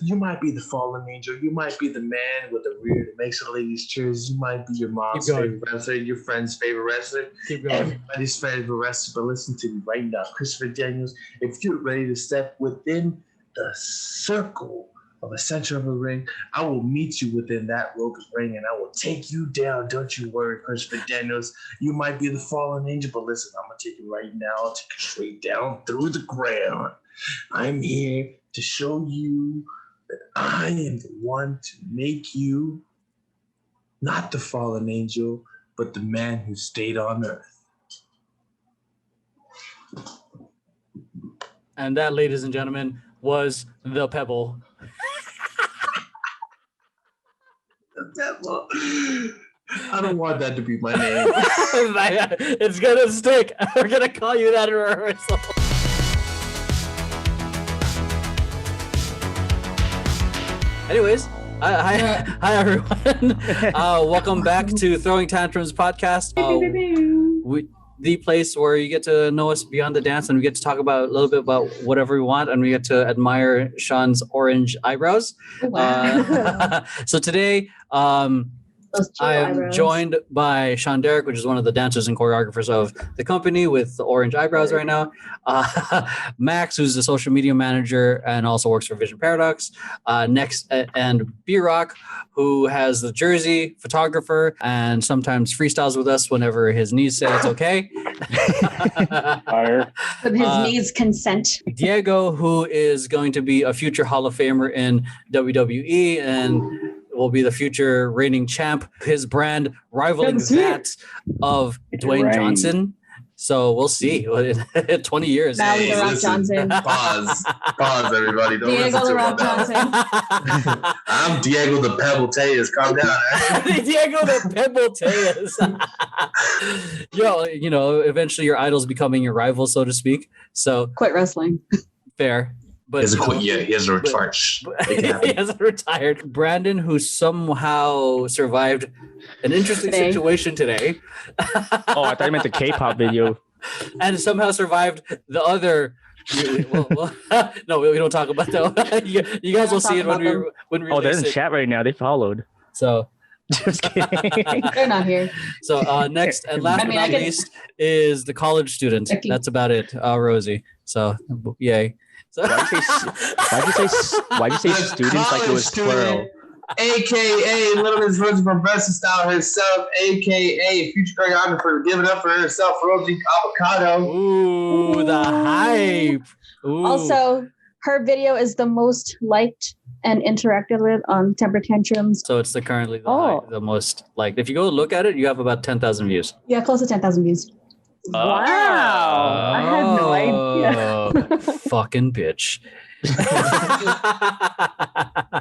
You might be the fallen angel. You might be the man with the rear that makes the ladies cheers. You might be your mom's favorite wrestler, your friend's favorite wrestler, everybody's favorite wrestler. But listen to me right now, Christopher Daniels. If you're ready to step within the circle of a center of a ring, I will meet you within that rope ring and I will take you down. Don't you worry, Christopher Daniels. You might be the fallen angel, but listen, I'm going to take you right now. I'll take you straight down through the ground. I'm here to show you that I am the one to make you not the fallen angel, but the man who stayed on earth. And that, ladies and gentlemen, was the Pebble. The Pebble. I don't want that to be my name. It's gonna stick. We're gonna call you that in rehearsal. Anyways, hi everyone. Welcome back to Throwing Tantrums podcast. The place where you get to know us beyond the dance, and we get to talk about a little bit about whatever we want, and we get to admire Sean's orange eyebrows. Wow. So today, I'm joined by Sean Derrick, which is one of the dancers and choreographers of the company with the orange eyebrows right now. Max, who's the social media manager and also works for Vision Paradox. And B-Rock, who has the jersey, photographer, and sometimes freestyles with us whenever his knees say it's okay. With his knees consent. Diego, who is going to be a future Hall of Famer in WWE and will be the future reigning champ. His brand rivaling that of Dwayne Johnson. So we'll see. 20 years. Valley the Rock Johnson. Pause, everybody. Don't Diego the Rock Johnson. I'm Diego the Pebble Tejas. Calm down. Diego the Pebble Tejas. You know, eventually your idol's becoming your rival, so to speak. So quit wrestling. Fair. But he hasn't quit yet. He hasn't retired. He hasn't retired. Brandon, who somehow survived an interesting situation today. Oh, I thought you meant the K-pop video. And somehow survived the other. No, we don't talk about that. You guys will see it when we. Oh, they're in chat right now. They followed. So. Just kidding. They're not here. So next and last but not least is the college student. That's about it, Rosie. So yay. So, why'd you say students like it was plural? AKA Little Miss Rosie Professor Style herself, AKA future choreographer, giving up for herself, Rosie Avocado. Ooh, the hype. Ooh. Also, her video is the most liked and interacted with on Temper Tantrums. So it's currently the most liked. If you go look at it, you have about 10,000 views. Yeah, close to 10,000 views. Wow. I had no idea. Fucking bitch.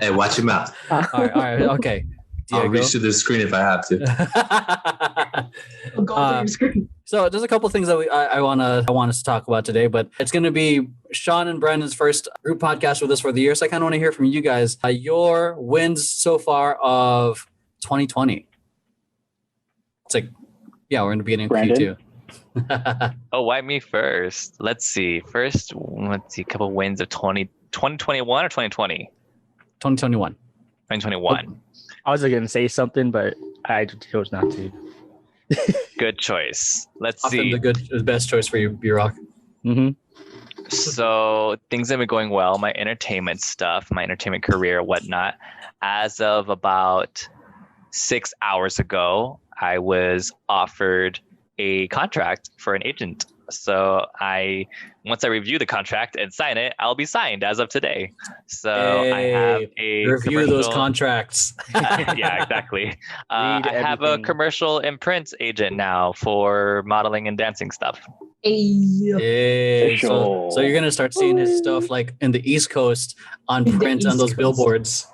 Hey, watch your mouth. All right, okay. Diego. I'll reach to the screen if I have to. Go to your screen. So there's a couple things that I want us to talk about today, but it's going to be Sean and Brandon's first group podcast with us for the year. So I kind of want to hear from you guys your wins so far of 2020. It's like, yeah, we're in the beginning of Q2. Oh, why me first? Let's see. First, a couple wins of 2021 or 2020? 2021. 2021. I was going to say something, but I chose not to. Good choice. Let's Often see. The best choice for you, B-Rock. Mm-hmm. So things have been going well. My entertainment stuff, my entertainment career, whatnot. As of about 6 hours ago, I was offered a contract for an agent. So once I review the contract and sign it, I'll be signed as of today. So I have a review those contracts. Yeah, exactly. I have a commercial and print agent now for modeling and dancing stuff. Hey. So you're gonna start seeing his stuff like in the East Coast on print on those billboards.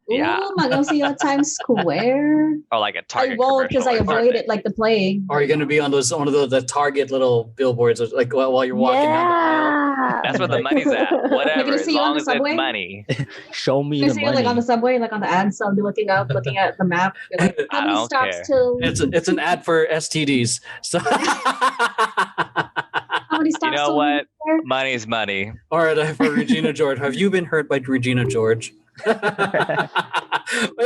Yeah. Ooh, am I gonna see you at Times Square? Or like a Target. I won't because I avoided like the plague. Or are you gonna be on one of the Target little billboards like while you're walking down the aisle? That's where the money's at. Whatever. As long as it's subway? money. Show me the money. Like on the subway, like on the ad, so I'll be looking at the map. Like, how many stops till? It's an ad for STDs. So how many stops? You know what? Money's money. All right, for Regina George. Have you been hurt by Regina George?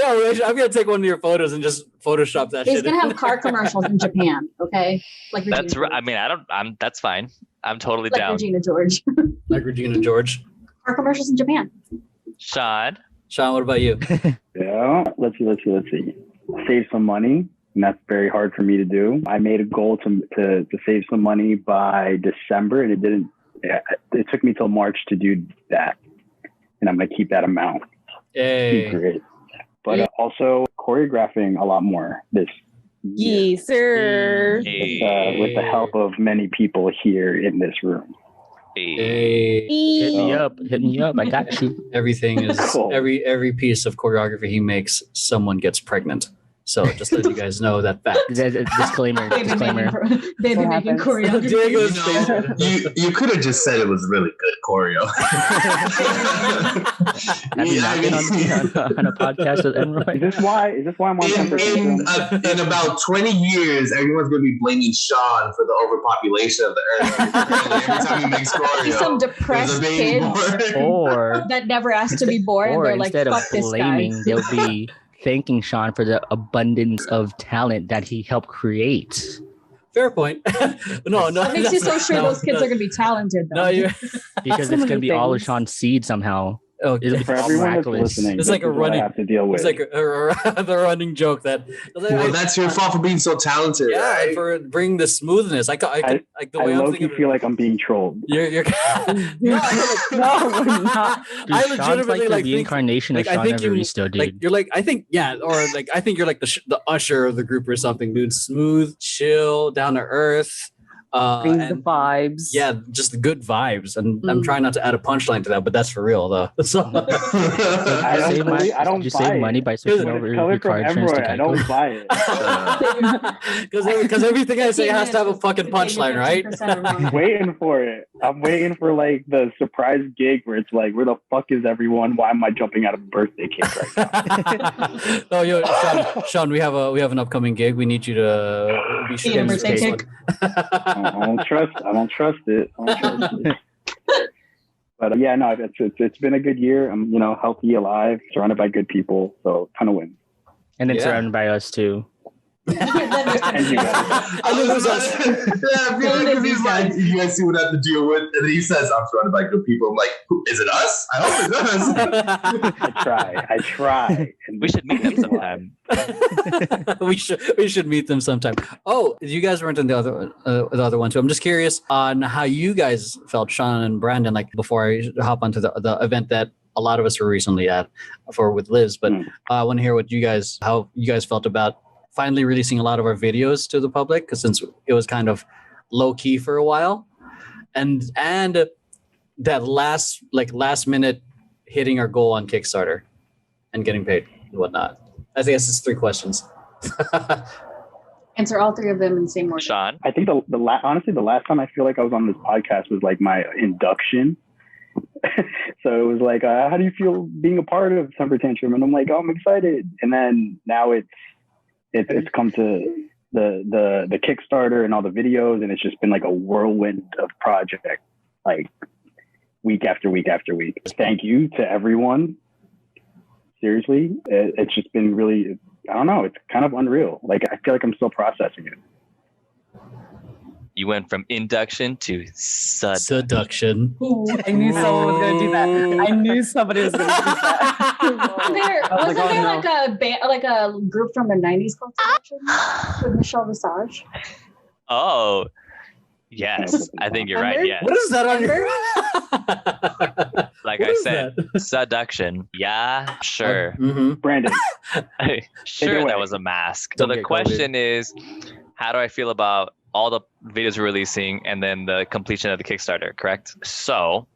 I'm gonna take one of your photos and just Photoshop that He's shit. gonna have car commercials in Japan. Okay, like Regina That's right. I George. mean, I'm that's fine. I'm totally Like down. Regina George. Like Regina George. Car commercials in Japan. Sean, Sean, what about you? Yeah, let's see. Save some money, and that's very hard for me to do. I made a goal to save some money by December, and it didn't. It took me till March to do that, and I'm gonna keep that amount. Hey. Secret. But also choreographing a lot more this year. Yes, sir. With the help of many people here in this room. Hey. Hit me up. I got you. Everything is Cool. every piece of choreography he makes, someone gets pregnant. So just let you guys know that fact. Disclaimer. Baby making choreography. Diego's face. You could have just said it was really good choreo. Have you not been on a podcast with Emroy? Is this why I'm on Temper Tantrum? In about 20 years, everyone's going to be blaming Sean for the overpopulation of the earth. Every time he makes choreo. Some there's depressed a baby kids born. Or that never asked to be born. And or they're like, instead of fuck this guy. blaming, they'll be thanking Sean for the abundance of talent that he helped create. Fair point. no. What makes you so sure those kids are going to be talented, though? No, you. Because So it's going to many be all of things. Sean's seed somehow. Oh, It's For all everyone that's miraculous. listening, It's like this a is what I running- have to deal with. It's like the running joke that. Well, that's your fault for being so talented. Yeah, right? and for bringing the smoothness. I like the I way I'm low-key thinking. feel like I'm being trolled. You're No, we're not. Dude, I Sean's legitimately like the think reincarnation of I Sean think you Evaristo, dude. like you're like I think you're like the Usher of the group or something, dude. Smooth, chill, down to earth. Brings the And vibes. yeah, just the good vibes. And I'm trying not to add a punchline to that, but that's for real though. So, I don't save believe- I don't you buy save it. money by switching When over it's your coming from car insurance to Emroy, I don't Geico. buy it. because everything I say has to have a fucking punchline, right? I'm waiting for it. I'm waiting for like the surprise gig where it's like, where the fuck is everyone? Why am I jumping out of a birthday cake right now? Oh, yo, Sean, we have an upcoming gig. We need you to be sure Be a to birthday this cake. one. I don't trust it. I don't trust it. But yeah, no, it's been a good year. I'm healthy, alive, surrounded by good people, so ton of wins. And then Yeah. surrounded by us too. And you guys. I was I feel like 'cause he's like, you guys see what I have to deal with, and then he says, "I'm surrounded by good people." I'm like, is it us? I hope it's us. I try. And we should meet them sometime. we should meet them sometime. Oh, you guys weren't in the other one too. I'm just curious on how you guys felt, Sean and Brandon. Like before I hop onto the event that a lot of us were recently at with Liz, but I want to hear how you guys felt about finally releasing a lot of our videos to the public, because since it was kind of low key for a while, and that last minute hitting our goal on Kickstarter and getting paid and whatnot. I guess it's 3 questions. Answer all 3 of them in the same order. Sean, I think honestly, the last time I feel like I was on this podcast was like my induction. So it was like, how do you feel being a part of Temper Tantrum? And I'm like, oh, I'm excited. And then now it's come to the Kickstarter and all the videos, and it's just been like a whirlwind of project, like week after week after week. Thank you to everyone. Seriously, it's just been really, I don't know, it's kind of unreal. Like I feel like I'm still processing it. you went from induction to Seduction. I knew someone was going to do that. I knew somebody was going to do that. Wasn't there like a group from the 90s called Seduction with Michelle Visage? Oh, yes. I think you're right. Remember? Yeah. What is that on your? Like What I is said, seduction. Yeah, sure. Mhm. Brandon, Sure, away. that was a mask. So Don't the get question is, how do I feel about all the videos we're releasing and then the completion of the Kickstarter, correct? So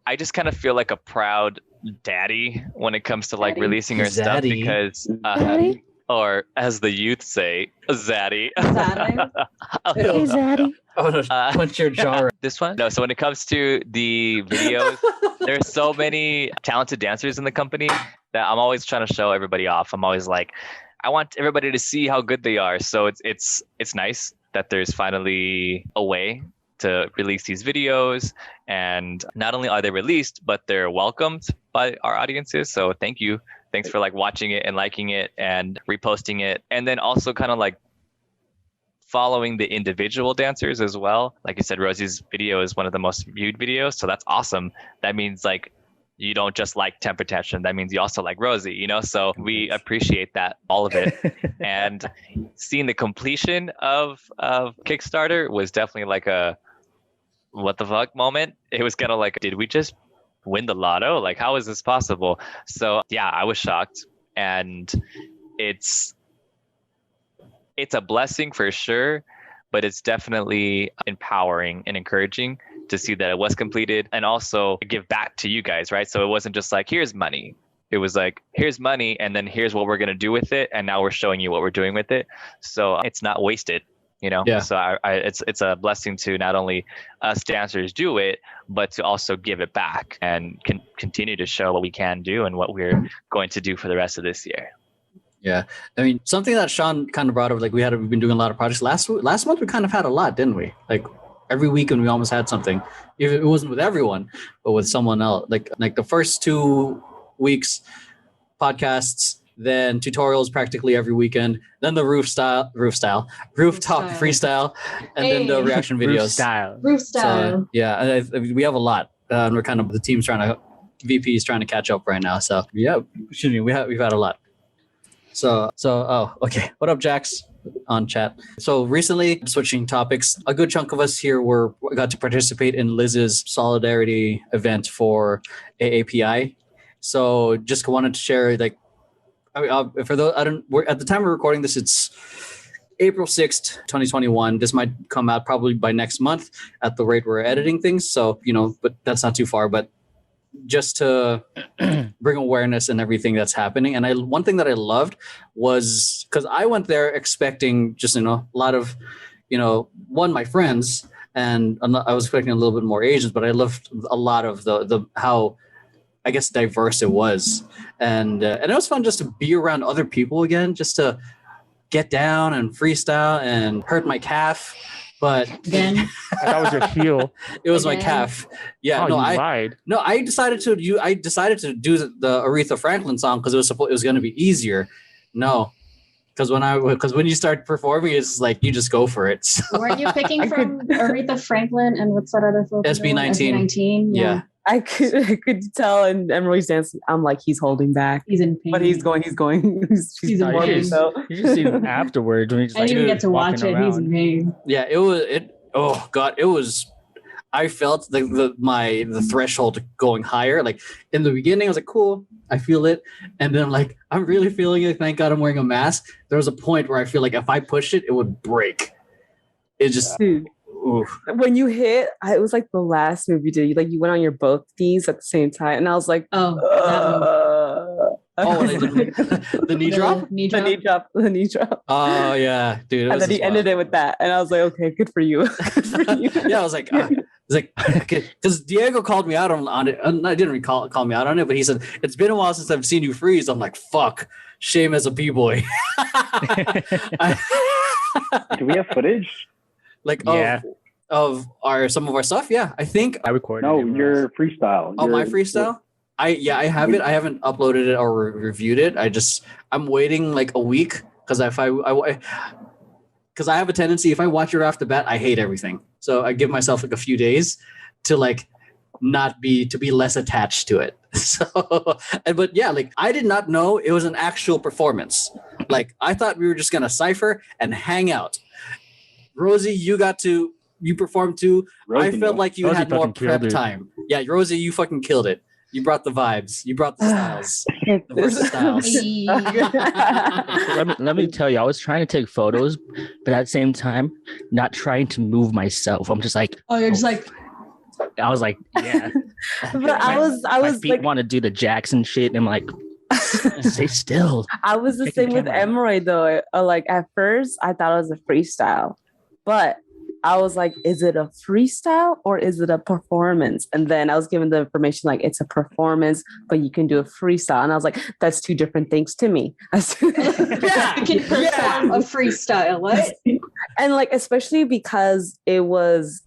I just kind of feel like a proud daddy when it comes to like Daddy. releasing our stuff Zaddy. because, Daddy? or as the youth say, zaddy. Zaddy? Oh, Hey, no, no. Zaddy. Oh no! Punch your jaw. This one? No, so when it comes to the videos, there's so many talented dancers in the company that I'm always trying to show everybody off. I'm always like, I want everybody to see how good they are. So it's nice that there's finally a way to release these videos, and not only are they released, but they're welcomed by our audiences. So thank you. Thanks for like watching it and liking it and reposting it. And then also kind of like following the individual dancers as well. Like you said, Rosie's video is one of the most viewed videos. So that's awesome. That means like you don't just like Temper Tantrum. That means you also like Rosie, you know? So we appreciate that, all of it. And seeing the completion of Kickstarter was definitely like a what the fuck moment. It was kind of like, did we just win the lotto? Like, how is this possible? So yeah, I was shocked. And it's a blessing for sure, but it's definitely empowering and encouraging to see that it was completed, and also give back to you guys, right? So it wasn't just like, here's money. It was like, here's money, and then here's what we're going to do with it, and now we're showing you what we're doing with it. So it's not wasted, you know? Yeah. So it's a blessing to not only us dancers do it, but to also give it back and continue to show what we can do and what we're going to do for the rest of this year. Yeah, I mean, something that Sean kind of brought up, like we've been doing a lot of projects. Last month we kind of had a lot, didn't we? Like every weekend we almost had something. It wasn't with everyone, but with someone else. Like the first 2 weeks, podcasts, then tutorials practically every weekend, then the rooftop freestyle, and then the reaction videos. Roof style. So, yeah, we have a lot. We're kind of the team's VP is trying to catch up right now. So yeah, we've had a lot. So okay. What up, Jax? On chat. So recently, switching topics, a good chunk of us here got to participate in Liz's solidarity event for AAPI. So just wanted to share, like, for those at the time we're recording this, it's April 6th, 2021. This might come out probably by next month at the rate we're editing things. So, but that's not too far. But just to bring awareness and everything that's happening. And one thing that I loved was, because I went there expecting just, a lot of, my friends, and I was expecting a little bit more Asians, but I loved a lot of the how, I guess, diverse it was. And it was fun just to be around other people again, just to get down and freestyle and hurt my calf. But Again, That was your heel. it was my calf. Yeah, I lied. No, I decided to do the Aretha Franklin song because it was going to be easier. No, because when you start performing, it's like you just go for it. So. weren't you picking from Aretha Franklin and what's that other Filipino? SB19. SB19. Yeah. I could tell in Emily's dance. I'm like, he's holding back, He's in pain. but he's going. He's in performing, pain. so. You just see him afterwards when he's I like, didn't even get to watch walking it. He's around. in pain. Yeah, oh God, it was. I felt the threshold going higher. Like in the beginning, I was like, cool, I feel it, and then I'm like, I'm really feeling it. Thank God I'm wearing a mask. There was a point where I feel like if I pushed it, it would break. It just. Dude, Oof. when you hit, it was like the last move you did. You went on your both knees at the same time, and I was like, Oh, that Oh, the knee drop. Knee the drop. the knee drop. Oh yeah, dude. And then he ended it with that, and I was like, okay, good for you. Good for you. Yeah, I was like, because Diego called me out on it. I didn't call me out on it, but he said it's been a while since I've seen you freeze. I'm like, fuck, shame as a b-boy. Do we have footage? Like Yeah. of some of our stuff. Yeah, I think. I recorded. No, it. your freestyle. Oh, my freestyle. I have it. I haven't uploaded it or reviewed it. I'm waiting like a week because because I have a tendency, if I watch it off the bat, I hate everything. So I give myself like a few days to like to be less attached to it. So, but yeah, like I did not know it was an actual performance. Like I thought we were just gonna cipher and hang out. Rosie, you performed too. Rosie, I felt like you Rosie had more fucking killed prep it. time. Yeah, Rosie, you fucking killed it. You brought the vibes. You brought the styles. The versatiles. Let me tell you, I was trying to take photos, but at the same time, not trying to move myself. I'm just like, Oh, you're just like, I was like, yeah. But I was My feet like, want to do the Jackson shit. And I'm like, stay still. I was the Pick the same with camera. Emery though. Like at first, I thought it was a freestyle, but I was like, is it a freestyle or is it a performance? And then I was given the information like it's a performance, but you can do a freestyle. And I was like, that's two different things to me. you can perform a freestyle. What? And like, especially because it was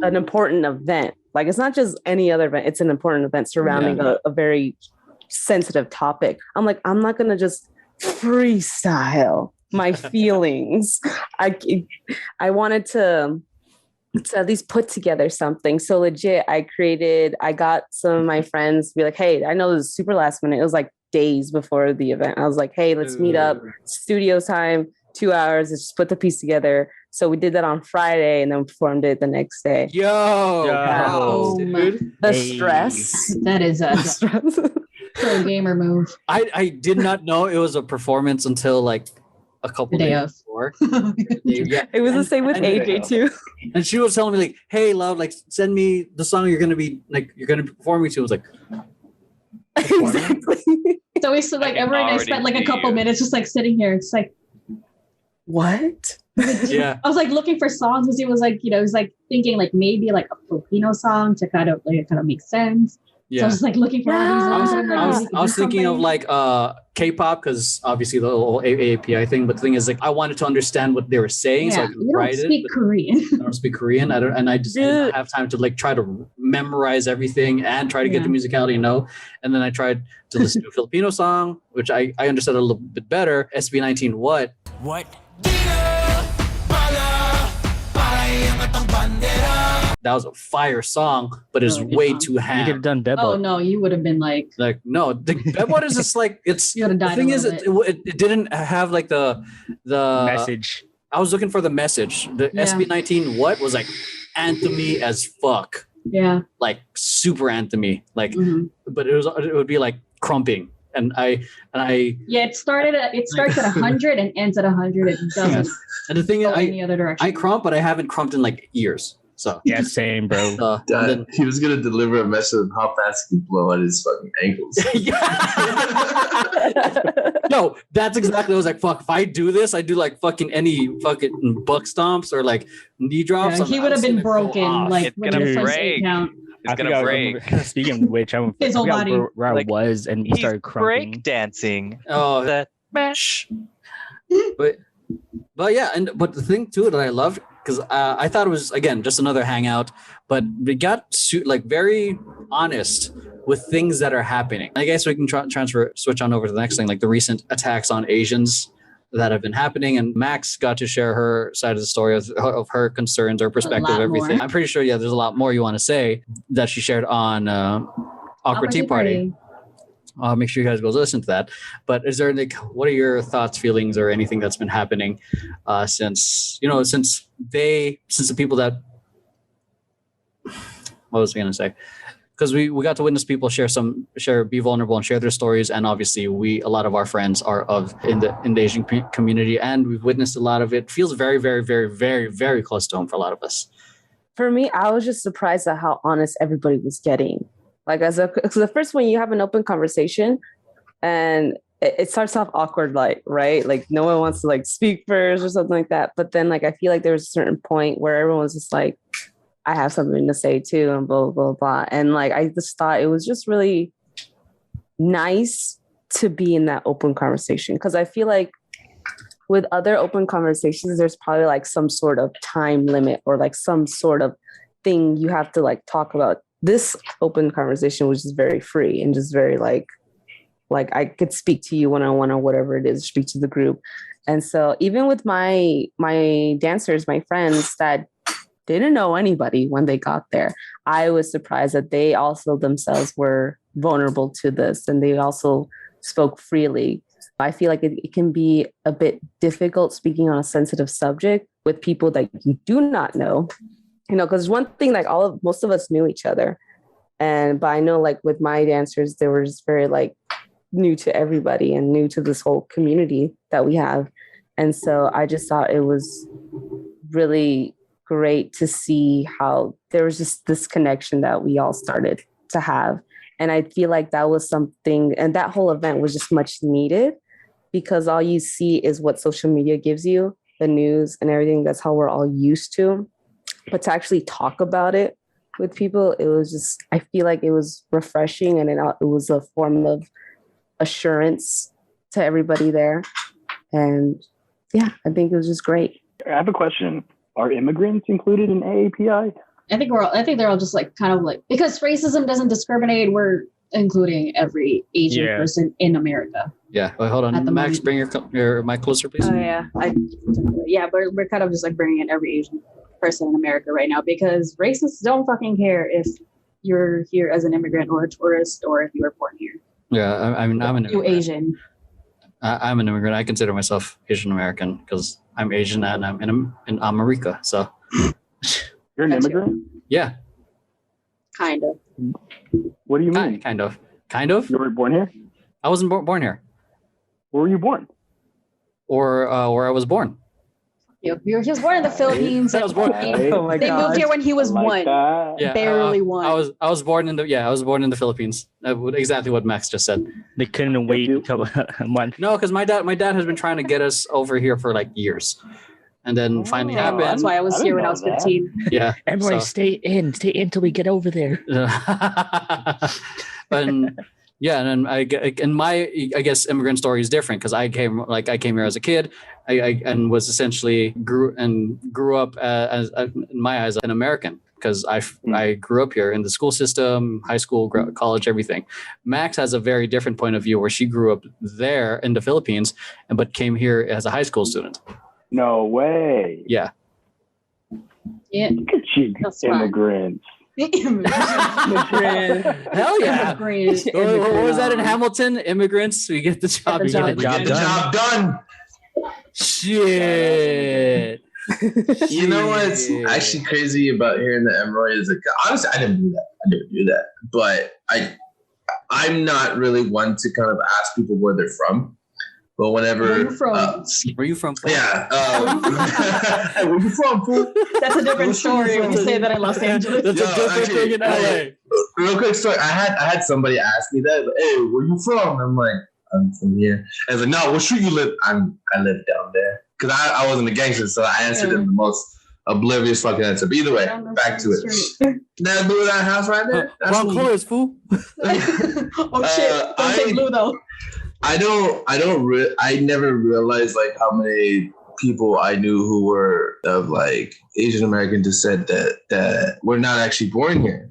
an important event. Like it's not just any other event, it's an important event surrounding a very sensitive topic. I'm like, I'm not gonna just freestyle my feelings. I wanted to at least put together something. So legit, I got some of my friends to be like, hey, I know this is super last minute. It was like days before the event. I was like, hey, let's meet up, studio time, 2 hours, let's just put the piece together. So we did that on Friday and then performed it the next day. Dude. The stress. That is a pro gamer move. I did not know it was a performance until like a couple days before. It was the same with AJ too. And she was telling me like, hey love, like send me the song you're gonna be performing to. I was like, exactly. So we stood like everyone and I spent like a couple minutes just like sitting here. It's like, what? Yeah. I was like looking for songs because he was like, he was like thinking like maybe like a Filipino song to kind of make sense. Yeah. So I was like looking for all these songs. I was thinking of like K-pop because obviously the whole API thing, but the thing is like I wanted to understand what they were saying, so I could write it. I don't speak Korean. I didn't have time to like try to memorize everything and try to get the musicality, And then I tried to listen to a Filipino song, which I understood a little bit better. SB19, what? That was a fire song, but it's way too ham. You could have done Bebo. Oh no, you would have been like no. The Bebo is just like it's. You would have died. The thing is, it didn't have like the message. I was looking for the message. The SB19 what was like anthem-y as fuck. Yeah. Like super anthem-y. Like, but it would be like crumping. And I it starts at 100 and ends at 100. It doesn't. And the thing is, any other direction. I crump, but I haven't crumped in like years. So yeah, same, bro. He was gonna deliver a message of how fast he could blow out his fucking ankles. No, that's exactly. I was like, fuck. If I do this, I do like fucking any fucking buck stomps or like knee drops. Yeah, he would have been broken. Like it's gonna break. It's gonna break. Speaking of which, I forgot where I was, and he started crumping. Break dancing. Oh, that mash. But yeah, but the thing too that I loved, because I thought it was again just another hangout, but we got like very honest with things that are happening. I guess we can switch on over to the next thing, like the recent attacks on Asians that have been happening, and Max got to share her side of the story of her concerns, her perspective, everything. More. I'm pretty sure, there's a lot more you want to say that she shared on Awkward Tea Party. I'll make sure you guys go listen to that. But is there like, what are your thoughts, feelings, or anything that's been happening since the people that, what was I going to say? Because we got to witness people be vulnerable and share their stories, and obviously a lot of our friends are in the Asian community, and we've witnessed a lot of it. Feels very, very, very, very, very close to home for a lot of us. For me, I was just surprised at how honest everybody was getting. Like because the first one, you have an open conversation, and it starts off awkward, like right, like no one wants to like speak first or something like that. But then like I feel like there was a certain point where everyone's just like, I have something to say too, and blah, blah, blah. And like, I just thought it was just really nice to be in that open conversation. Cause I feel like with other open conversations, there's probably like some sort of time limit or like some sort of thing you have to like talk about. This open conversation was just very free and just very like I could speak to you one-on-one or whatever it is, speak to the group. And so even with my dancers, my friends that didn't know anybody when they got there, I was surprised that they also themselves were vulnerable to this, and they also spoke freely. I feel like it can be a bit difficult speaking on a sensitive subject with people that you do not know, because one thing, like most of us knew each other, but I know like with my dancers, they were just very like new to everybody and new to this whole community that we have. And so I just thought it was really great to see how there was just this connection that we all started to have. And I feel like that was something, and that whole event was just much needed, because all you see is what social media gives you, the news and everything. That's how we're all used to. But to actually talk about it with people, it was just, I feel like it was refreshing, and it was a form of assurance to everybody there. And yeah, I think it was just great. I have a question. Are immigrants included in AAPI? I think they're all just like kind of like, because racism doesn't discriminate. We're including every Asian person in America. Yeah. Wait, hold on. Max, bring your mic closer, please. Oh yeah. But we're kind of just like bringing in every Asian person in America right now, because racists don't fucking care if you're here as an immigrant or a tourist or if you were born here. Yeah, I'm an immigrant. You Asian. I'm an immigrant. I consider myself Asian American because I'm Asian and I'm in America. So you're an immigrant? Yeah. Kind of. What do you mean? Kind of. You were born here? I wasn't born here. Where were you born? Or where I was born. He was born in the Philippines. I was born. Oh my They moved here when he was one. Yeah, barely one. I was born in the Philippines. Exactly what Max just said. They couldn't wait until a month. No, because my dad has been trying to get us over here for like years, and then finally happened. That's why I was here when I was 15. Yeah, everybody stay in till we get over there. And I guess immigrant story is different because I came here as a kid, and was essentially grew up as in my eyes an American because I grew up here in the school system, high school, college, everything. Max has a very different point of view where she grew up there in the Philippines, but came here as a high school student. No way. Yeah. Yeah. Look at you, immigrants. Hell yeah. What was that in Hamilton? Immigrants, we get the job done. Shit. You know what's actually crazy about hearing the Emerald is, like, honestly, I didn't do that. But I'm not really one to kind of ask people where they're from. But whenever where you from? Yeah. Where you from, fool? That's a different story when you say that in Los Angeles. That's a different thing in LA. Real quick story. I had somebody ask me that. Hey, where you from? I'm like, I'm from here. I was like, no, what street you live? I live down there. Because I wasn't a gangster, so I answered in the most oblivious fucking answer. But either way, back to it. That blue, that house right there. Wrong colors, fool. Oh shit! Don't say blue though. I never realized like how many people I knew who were of like Asian American descent that were not actually born here,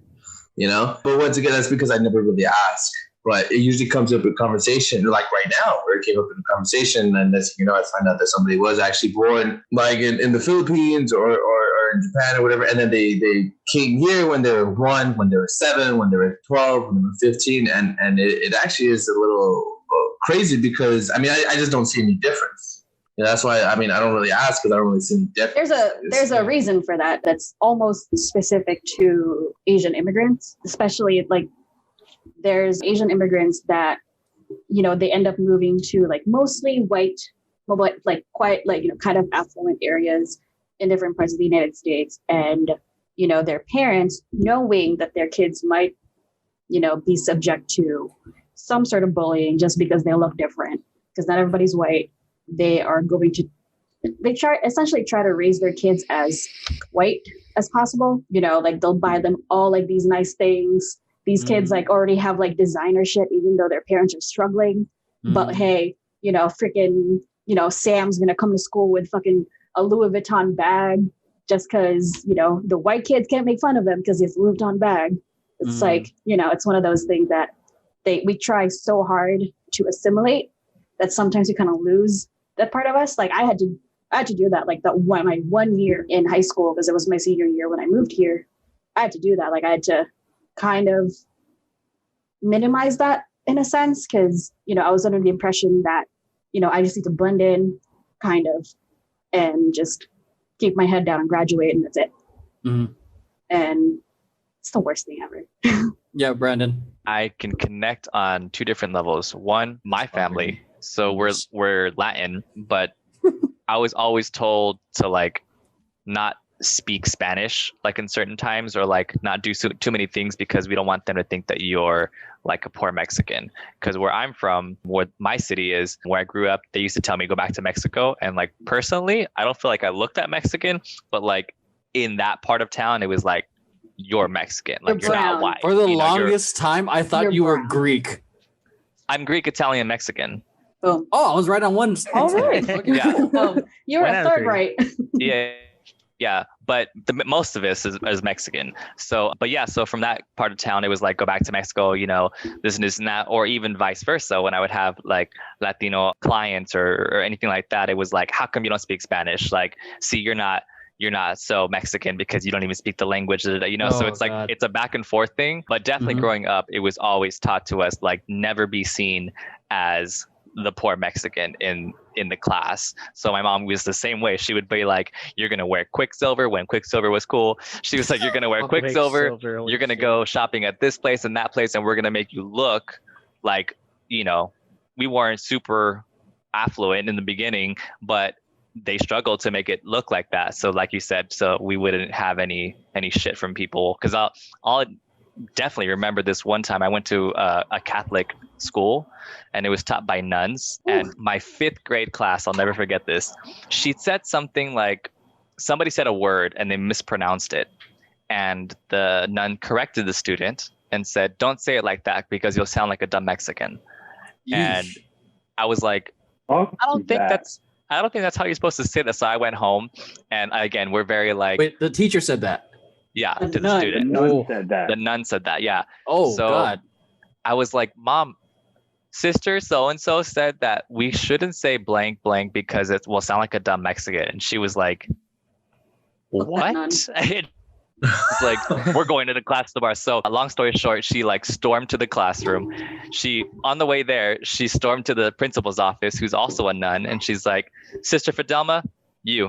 you know? But once again, that's because I never really asked. But it usually comes up in conversation, like right now, where it came up in a conversation, and that's, you know, I find out that somebody was actually born like in the Philippines or in Japan or whatever, and then they came here when they were 1, when they were 7, when they were 12, when they were 15, and it actually is a little crazy because I mean I just don't see any difference. Yeah, that's why I mean I don't really ask because I don't really see any difference. There's a reason for that that's almost specific to Asian immigrants, especially like there's Asian immigrants that, you know, they end up moving to like mostly white, like quite like, you know, kind of affluent areas in different parts of the United States, and you know their parents, knowing that their kids might, you know, be subject to some sort of bullying just because they look different, because not everybody's white. They are going to, essentially try to raise their kids as white as possible. You know, like they'll buy them all like these nice things. These kids like already have like designer shit, even though their parents are struggling. But hey, you know, freaking, you know, Sam's gonna come to school with fucking a Louis Vuitton bag just because, you know, the white kids can't make fun of him because he has a Louis Vuitton bag. It's like, you know, it's one of those things that we try so hard to assimilate that sometimes we kind of lose that part of us. Like I had to do that, like my 1 year in high school, because it was my senior year when I moved here. I had to do that. Like I had to kind of minimize that in a sense, because, you know, I was under the impression that, you know, I just need to blend in kind of and just keep my head down and graduate, and that's it. And it's the worst thing ever. Yeah, Brandon. I can connect on 2 different levels. One, my family. So we're Latin, but I was always told to like not speak Spanish like in certain times, or like not do too many things, because we don't want them to think that you're like a poor Mexican. Because where I'm from, what my city is, where I grew up, they used to tell me go back to Mexico, and like personally I don't feel like I looked that Mexican, but like in that part of town it was like, you're Mexican, like you're not white. For the longest time I thought you were Greek. I'm Greek, Italian, Mexican. Boom. Oh, I was right on one. All right. Yeah. You were a third right. Yeah. Yeah, but most of us is Mexican. So, but yeah, so from that part of town, it was like, go back to Mexico, this and that, or even vice versa. When I would have like Latino clients or anything like that, it was like, how come you don't speak Spanish? Like, see, you're not so Mexican because you don't even speak the language, so it's like, it's a back and forth thing. But definitely growing up, it was always taught to us, like, never be seen as the poor Mexican in the class. So my mom was the same way. She would be like, you're going to wear Quicksilver when Quicksilver was cool. She was like, you're going to wear Quicksilver. You're going to go shopping at this place and that place. And we're going to make you look like, we weren't super affluent in the beginning, but they struggled to make it look like that. So like you said, so we wouldn't have any shit from people. Cause I'll definitely remember this one time I went to a Catholic school and it was taught by nuns. And my 5th grade class, I'll never forget this. She said something like, somebody said a word and they mispronounced it. And the nun corrected the student and said, don't say it like that because you'll sound like a dumb Mexican. Yeesh. And I was like, I don't think that's how you're supposed to say that. So I went home and again, we're very like. Wait, the teacher said that? Yeah, to the student. The nun said that. The nun said that, yeah. Oh, so God. I was like, Mom, sister so-and-so said that we shouldn't say blank blank because it will sound like a dumb Mexican. And she was like, what? It's like, we're going to the class tomorrow. So long story short, she like stormed to the classroom. On the way there, she stormed to the principal's office, who's also a nun. And she's like, Sister Fidelma,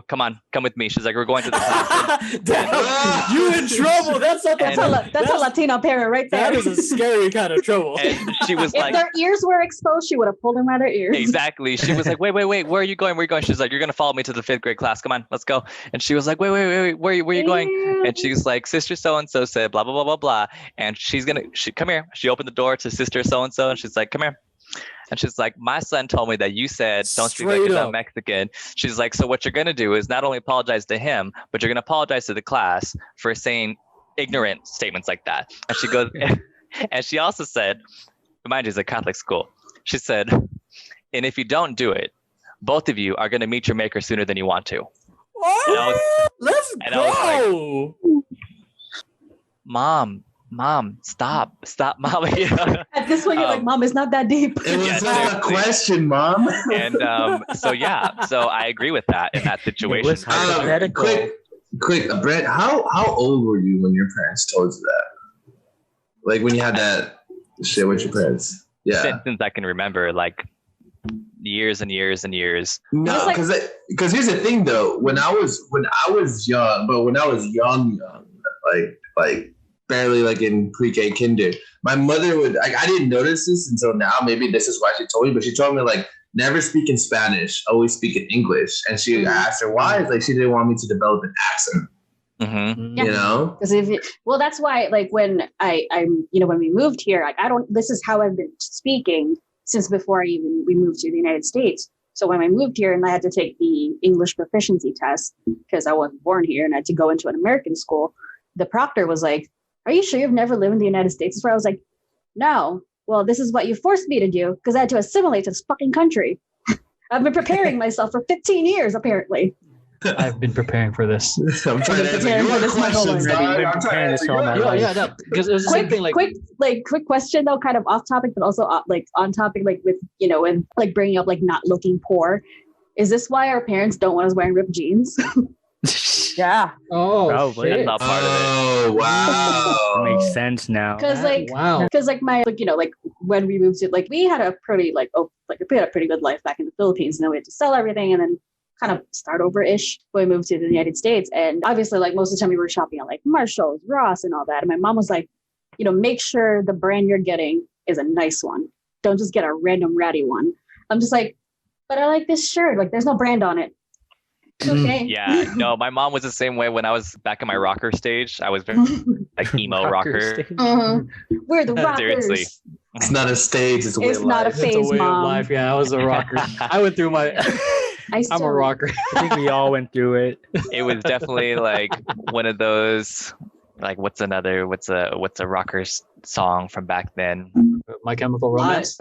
come with me. She's like, we're going to the class. Damn, you in trouble. That's a Latino parent right there. That is a scary kind of trouble. And she was if their ears were exposed, she would have pulled them out of their ears. Exactly. She was like, wait, where are you going? She's like, you're going to follow me to the 5th grade class. Come on, let's go. And she was like, wait, where are you going? And she's like, Sister so-and-so said blah, blah, blah, blah, blah. And she come here. She opened the door to Sister so-and-so and she's like, come here. And she's like, my son told me that you said, don't speak like a dumb Mexican. She's like, so what you're going to do is not only apologize to him, but you're going to apologize to the class for saying ignorant statements like that. And she goes, and she also said, mind you, it's a Catholic school. She said, and if you don't do it, both of you are going to meet your maker sooner than you want to. Let's go. Like, Mom, stop, Mom. At this point, you're like, Mom, it's not that deep. It was not a question, Mom. And so I agree with that in that situation. Quick, Brett, how old were you when your parents told you that? Like when you had that shit with your parents? Yeah. Since I can remember, like years and years and years. No, because here's the thing though. When I was young, like barely like in pre-K kinder, my mother would I didn't notice this until now. Maybe this is why she told me, but she told me like never speak in Spanish, always speak in English. And she asked her why. It's like she didn't want me to develop an accent. Mm-hmm. Yeah. Because that's why like when when we moved here, like this is how I've been speaking since before we moved to the United States. So when I moved here and I had to take the English proficiency test because I wasn't born here and I had to go into an American school, the proctor was like, "Are you sure you've never lived in the United States?" That's where I was like, "No." Well, this is what you forced me to do because I had to assimilate to this fucking country. I've been preparing myself for 15 years, apparently. I've been preparing for this. I'm trying to answer your questions. Yeah, because it was the same thing. Quick question though, kind of off topic, but also like on topic, like with and like bringing up like not looking poor. Is this why our parents don't want us wearing ripped jeans? Yeah. Oh, probably. That's not part of it. Oh, wow. Makes sense now. Because my when we moved to we had a pretty we had a pretty good life back in the Philippines, and then we had to sell everything and then kind of start over ish when we moved to the United States. And obviously like most of the time we were shopping at like Marshalls, Ross and all that. And my mom was like, make sure the brand you're getting is a nice one. Don't just get a random ratty one. I'm just like, but I like this shirt. Like there's no brand on it. Okay. Yeah, no, my mom was the same way when I was back in my rocker stage. I was very like emo rocker. We're the rockers. Seriously. It's not a stage, it's a way of life. It's not a phase, it's a way Mom. of life. Yeah, I was a rocker. I went through my I'm a rocker. I think we all went through it. It was definitely like one of those like what's a rocker song from back then? My Chemical Romance,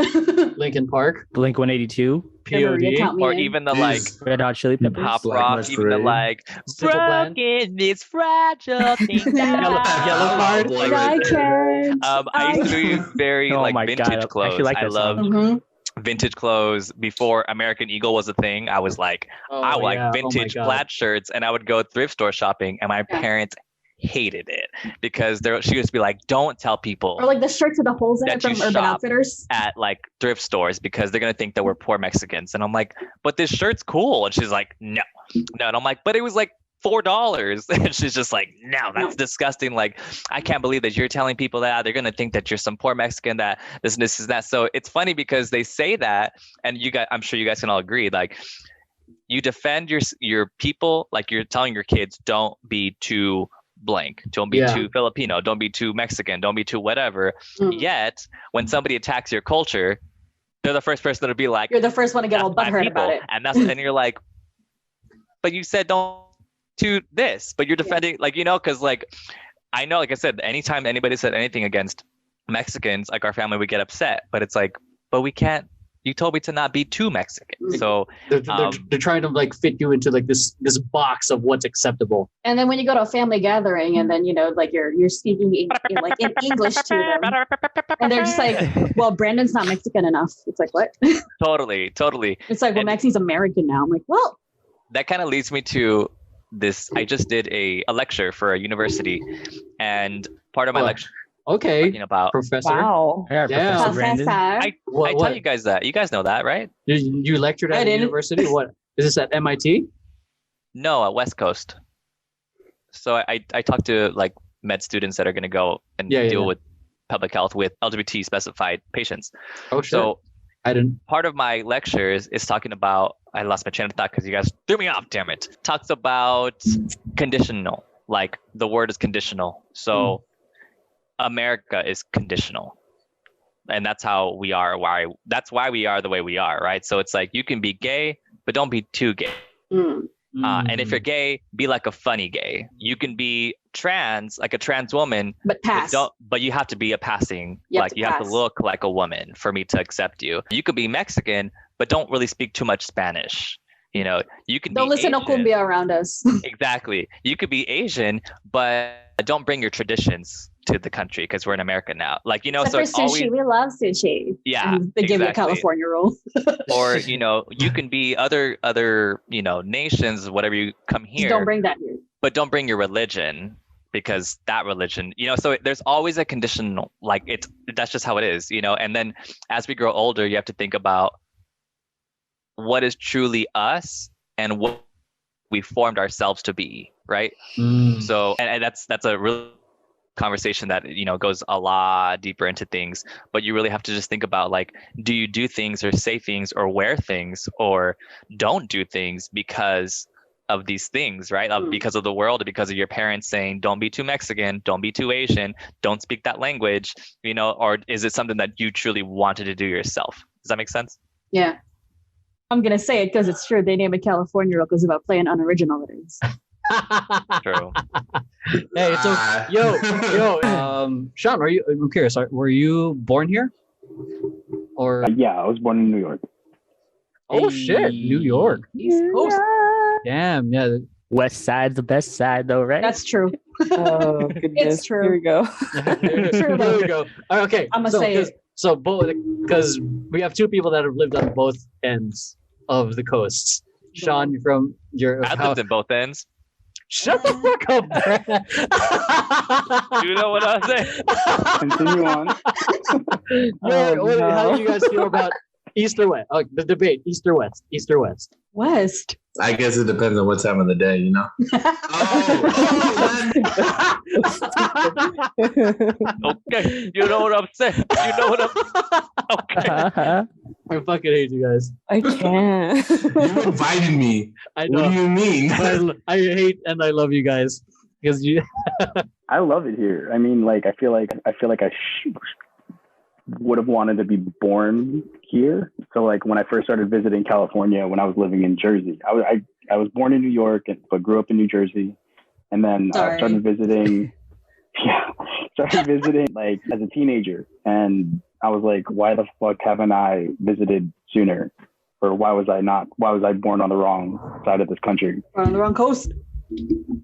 Linkin Park, Blink 182, Maria, POD, count me Or in. even the like Red Hot Chili Peppers. pop Black rock, March even the Parade. like Simple Plan, broken, it's fragile thing. Yellow Card. boy, like, right I there. can't. I used to be very Oh like my vintage God, I clothes. actually like I that love song. Mhm. vintage clothes before American Eagle was a thing. I was like, I Oh, like yeah. vintage Oh my God. plaid shirts, and I would go thrift store shopping, and my Yeah. parents hated it because she used to be like, don't tell people Or like the shirts with the holes in That it from you Urban shop Outfitters. at like thrift stores because they're gonna think that we're poor Mexicans. And I'm like, but this shirt's cool. And she's like, no. And I'm like, but it was like $4. And she's just like, no, that's disgusting. Like, I can't believe that you're telling people that. They're gonna think that you're some poor Mexican that this is that. So it's funny because they say that, and you guys, I'm sure you guys can all agree, like you defend your people, like you're telling your kids, don't be too blank, don't be Yeah. too Filipino, don't be too Mexican, don't be too whatever. Mm. Yet when somebody attacks your culture, they're the first person to be like, You're the first one to get "That's all my butthurt people." about it. And you're like, but you said don't do this, but you're defending, like, you know, because like I know, like I said, anytime anybody said anything against Mexicans, like our family would get upset, but it's like, but we can't, you told me to not be too Mexican. So They're trying to like fit you into like this box of what's acceptable. And then when you go to a family gathering, and then like you're speaking in English to them, and they're just like, "Well, Brandon's not Mexican enough." It's like, what? totally. It's like, well, And- Maxi's American now. I'm like, well, That kind of leads me to this. I just did a lecture for a university, and part of my Oh, lecture Okay, talking about. Professor. Wow. Yeah, Yeah. Professor Brandon. I What? tell you guys that. You guys know that, right? You lectured I at a didn't. university? What is this at MIT? No, at West Coast. So I talk to like med students that are going to go and deal with public health with LGBT specified patients. Oh, sure. So I didn't. part of my lectures is talking about, I lost my train of thought because you guys threw me off, damn it. Talks about conditional, like the word is conditional. So America is conditional. And that's how we are, that's why we are the way we are, right? So it's like you can be gay, but don't be too gay. mm, And if you're gay, be like a funny gay. You can be trans, like a trans woman, but pass. but you have to be a passing, You have like to you have pass. to look like a woman for me to accept you. You could be Mexican, but don't really speak too much Spanish. You know, you can Don't be listen to Asian. cumbia around us. Exactly. You could be Asian, but don't bring your traditions to the country because we're in America now. Like, you know, Except so for it's sushi, always, we love sushi. yeah, And they give you a exactly. California roll. Or, you know, you can be other, you know, nations, whatever, you come Just here, don't bring that here. but don't bring your religion because that religion, you know, so there's always a conditional, like that's just how it is, you know. And then as we grow older, you have to think about what is truly us and what we formed ourselves to be, right? So, and that's a real conversation that, you know, goes a lot deeper into things, but you really have to just think about, like, do you do things or say things or wear things or don't do things because of these things, right? Because of the world, or because of your parents saying, don't be too Mexican, don't be too Asian, don't speak that language, you know, or is it something that you truly wanted to do yourself? Does that make sense? Yeah. I'm going to say it because it's true. They name it California roll because about playing unoriginal it is. True. Hey, so Sean, I'm curious, were you born here? Or Yeah, I was born in New York. oh shit, New York, East Coast. Damn, yeah. West side's the best side, though, right? That's true. Oh, goodness. It's true. Here we go. Here we go. All right, okay, I'ma say it. So both, because we have two people that have lived on both ends of the coasts. Sean, you're from I lived in both ends. Shut the fuck up, Brad. You know what I'm saying? Continue on. How do you guys feel about East or West? Oh, the debate, East or West? East or West? West. I guess it depends on what time of the day, you know? Okay, you know what I'm saying? You know what I'm okay. I fucking hate you guys. I can't. You invited me. I What do know. you mean? I hate and I love you guys because you. I love it here. I mean, like, I feel like I would have wanted to be born here. So, like, when I first started visiting California, when I was living in Jersey, I was born in New York, but grew up in New Jersey, and then started visiting. Yeah, started visiting like as a teenager, and I was like, why the fuck haven't I visited sooner? Or why was I born on the wrong side of this country? On the wrong coast.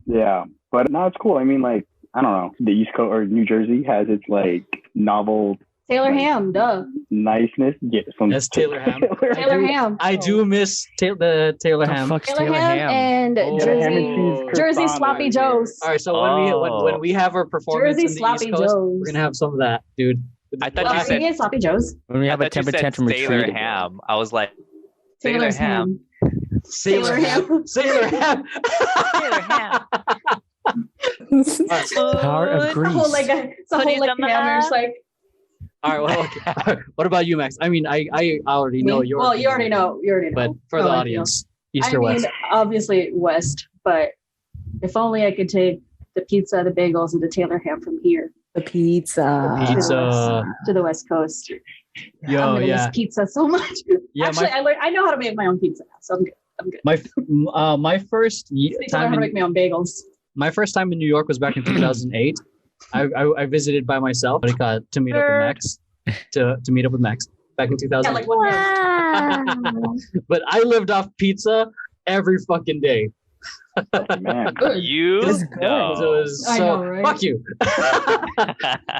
Yeah. But no, it's cool. I mean, like, I don't know. The East Coast or New Jersey has its like novel Taylor Ham, duh. niceness. Yeah, That's Taylor Ham. Taylor Ham. I do miss the Taylor Ham. Fuck's Taylor Ham and Oh. Yeah, ham and cheese Jersey croissant Sloppy over Joes. All right, so when we have our performance Jersey in the Sloppy East Coast, Joes. we're gonna have some of that, dude. I thought Well, you we said get Sloppy Joes. When we have a I thought you temper said tantrum Sailor retreat. Ham. I was like, Sailor Taylor's Ham. Sailor Ham. Sailor Ham. Sailor Ham. Power of It's a whole Greece. it's a whole like ham. It's like All right, well, okay. What about you, Max? I mean, I already know your. well, you already know. You already know. But for the How I audience, feel. East or West? Obviously West, but if only I could take the pizza, the bagels, and the Taylor Ham from here The pizza. Pizza. to the West Coast. I'm Yo, gonna yeah, miss pizza so much. yeah. Actually, I know how to make my own pizza now, so I'm good. I'm good. My first They tell me time how to in, make my own bagels. my first time in New York was back in 2008. I visited by myself to meet up with Max. To meet up with Max back in 2008. Yeah, like one day. But I lived off pizza every fucking day. Man. You It's So it know. was I so know, right? fuck you.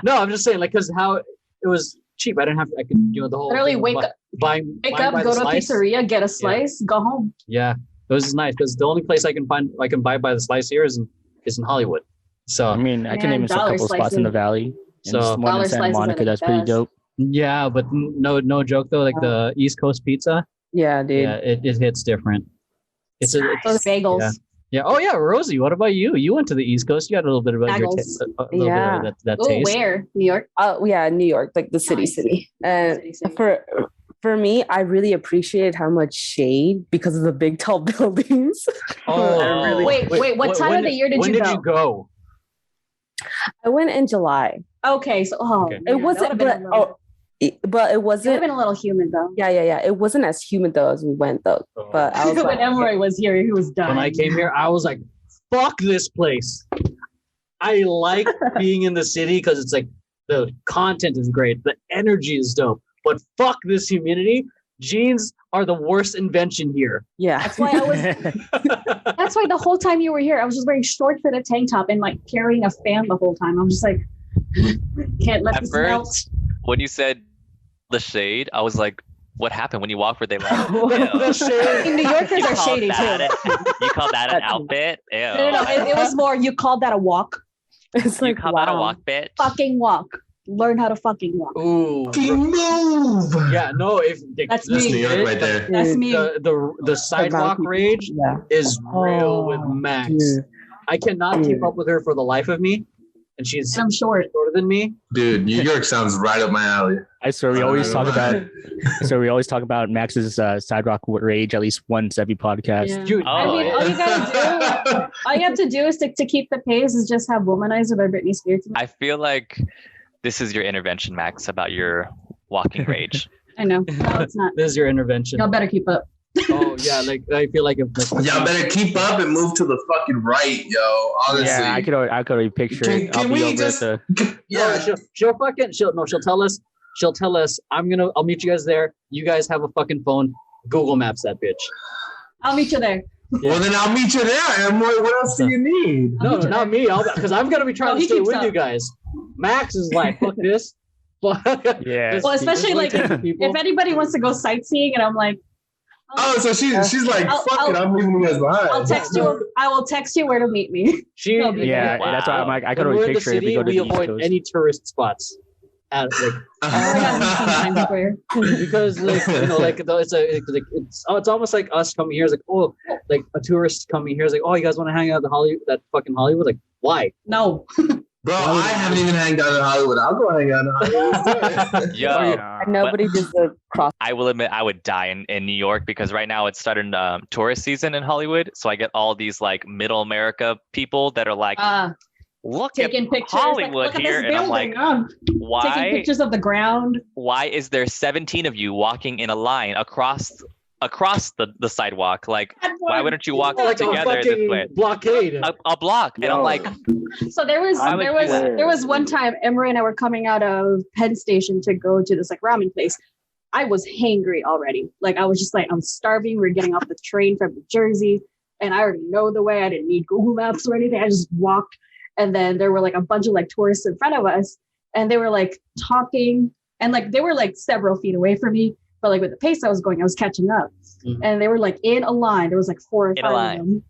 No, I'm just saying, like, because how it was cheap. I didn't have. I could the whole Literally thing of wake up, buying go by to the a slice. pizzeria, get a slice, go home. Yeah, it was nice because the only place I can buy by the slice here is in Hollywood. So I mean, I can Man, name a dollar couple spots in slices. the valley. So- So more Dollar than Santa slices are Monica, the that's pretty best. dope. yeah, but no joke though. Like the East Coast pizza, Yeah, dude. yeah, it hits different. It's Those bagels. Yeah. Yeah. Oh yeah, Rosie. What about you? You went to the East Coast. You had a little bit about your Bagels. a little Yeah. bit of that Oh, taste. where? New York? Oh yeah, New York, like the city, Nice. city. And City. for me, I really appreciated how much shade because of the big tall buildings. Oh, I really- Wait, what time of the year did when you did you go? I went in July. Okay, so Okay. It wasn't, but it it would wasn't. have been a little humid though. Yeah. It wasn't as humid though as we went though. But I was when like, Emory was here, he was dying. When I came here, I was like, "Fuck this place." I like being in the city because it's like the content is great, the energy is dope, but fuck this humidity. Jeans are the worst invention here. yeah. That's why I was. That's why the whole time you were here, I was just wearing shorts and a tank top and like carrying a fan the whole time. I'm just like, can't let At this melt. first, when you said the shade, I was like, what happened when you walked where they left? The shade. New Yorkers are shady too. You call that an outfit? Ew. No. It was more. You called that a walk. It's You like call that a wow. walk, bitch? Fucking walk. Learn how to fucking walk. Ooh. Move. Yeah, no, if That's That's me. New York right there. That's Dude, me. The sidewalk people. rage Yeah. is real with Oh, Max. dude. I cannot keep Dude. up with her for the life of me, and she's And I'm short. shorter than me. Dude, New York sounds right up my alley. I swear we always talk about Max's sidewalk rage at least once every podcast. Yeah. Dude, Oh, I mean, all you gotta do, all you have to do is to keep the pace is just have Womanizer by Britney Spears. I feel like this is your intervention, Max, about your walking rage. I know. No, it's not. this is your intervention. Y'all better keep up. Oh yeah, like I feel like if Y'all better keep up and move to the fucking right, yo. Honestly. Yeah, I could already picture Can- it. I'll can be we over just- at the. yeah, she'll tell us. I'll meet you guys there. You guys have a fucking phone. Google Maps that bitch. I'll meet you there. Well, then I'll meet you there, Emory. What else do you need? No, not me. Because I'm gonna be trying Oh, to he stay keeps with up. you guys. Max is like, fuck this. Fuck. Yeah. Well, especially like if anybody wants to go sightseeing, and I'm like, Oh, so she's like, fuck it, I'm leaving you guys behind. I'll text you. I will text you where to meet me. She, Yeah, Wow. that's why I'm like, I could when we're already in the picture it if we city, go to we the East avoid Coast. any tourist spots. At like Oh my God, I'm in Times Square. because like it's almost like us coming here is like, oh, like a tourist coming here is like, oh, you guys want to hang out at that fucking Hollywood? Like, why? No. Bro, I haven't even hanged out in Hollywood. I'll go hang out in Hollywood. Yo, And nobody does the cross. I will admit I would die in New York because right now it's starting tourist season in Hollywood. So I get all these like middle America people that are like, look at Taking pictures. Hollywood like, look at here. this And I'm like, building. Taking why? pictures of the ground. Why is there 17 of you walking in a line across across the sidewalk. Like, why wouldn't you walk Like a together this fucking way? blockade. A block. And I'm like, So there was I would there was one time Emery and I were coming out of Penn Station to go to this like ramen place. I was hangry already. Like I was just like, I'm starving. We were getting off the train from New Jersey and I already know the way. I didn't need Google Maps or anything. I just walked. And then there were like a bunch of like tourists in front of us and they were like talking and like they were like several feet away from me. But like with the pace I was going, I was catching up. Mm-hmm. And they were like in a line. There was like 4 or 5 of them.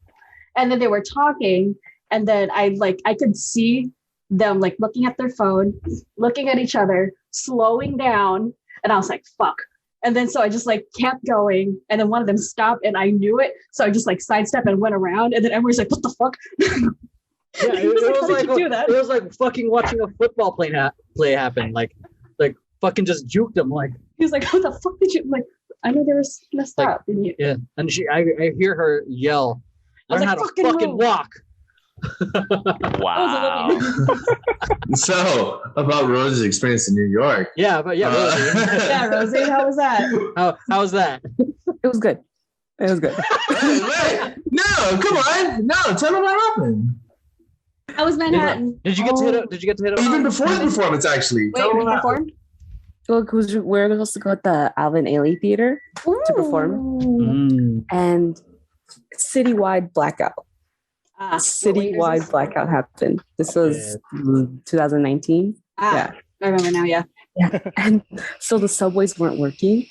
And then they were talking. And then I could see them like looking at their phone, looking at each other, slowing down. And I was like, fuck. And then so I just like kept going. And then one of them stopped and I knew it. So I just like sidestepped and went around. And then everyone's like, what the fuck? Yeah, it was like fucking watching a football play happen. Like fucking just juked them. Like he was like, "What the fuck did you?" I'm like, I know they were messed up. And yeah, and I hear her yell, "Learn how to fucking walk." Wow. So about Rose's experience in New York. Yeah, but yeah, Rosie. Yeah, Rosie, how was that? How was that? It was good. It was good. Wait, no, come on, no, tell them what happened. How was Manhattan? Did you get to hit up? Did you get to hit up? Even before the performance, actually. Wait, we performed? Well, because we're supposed to go at the Alvin Ailey Theater to perform, and citywide blackout. Citywide blackout happened. This was 2019. Yeah, I remember now. Yeah. And so the subways weren't working,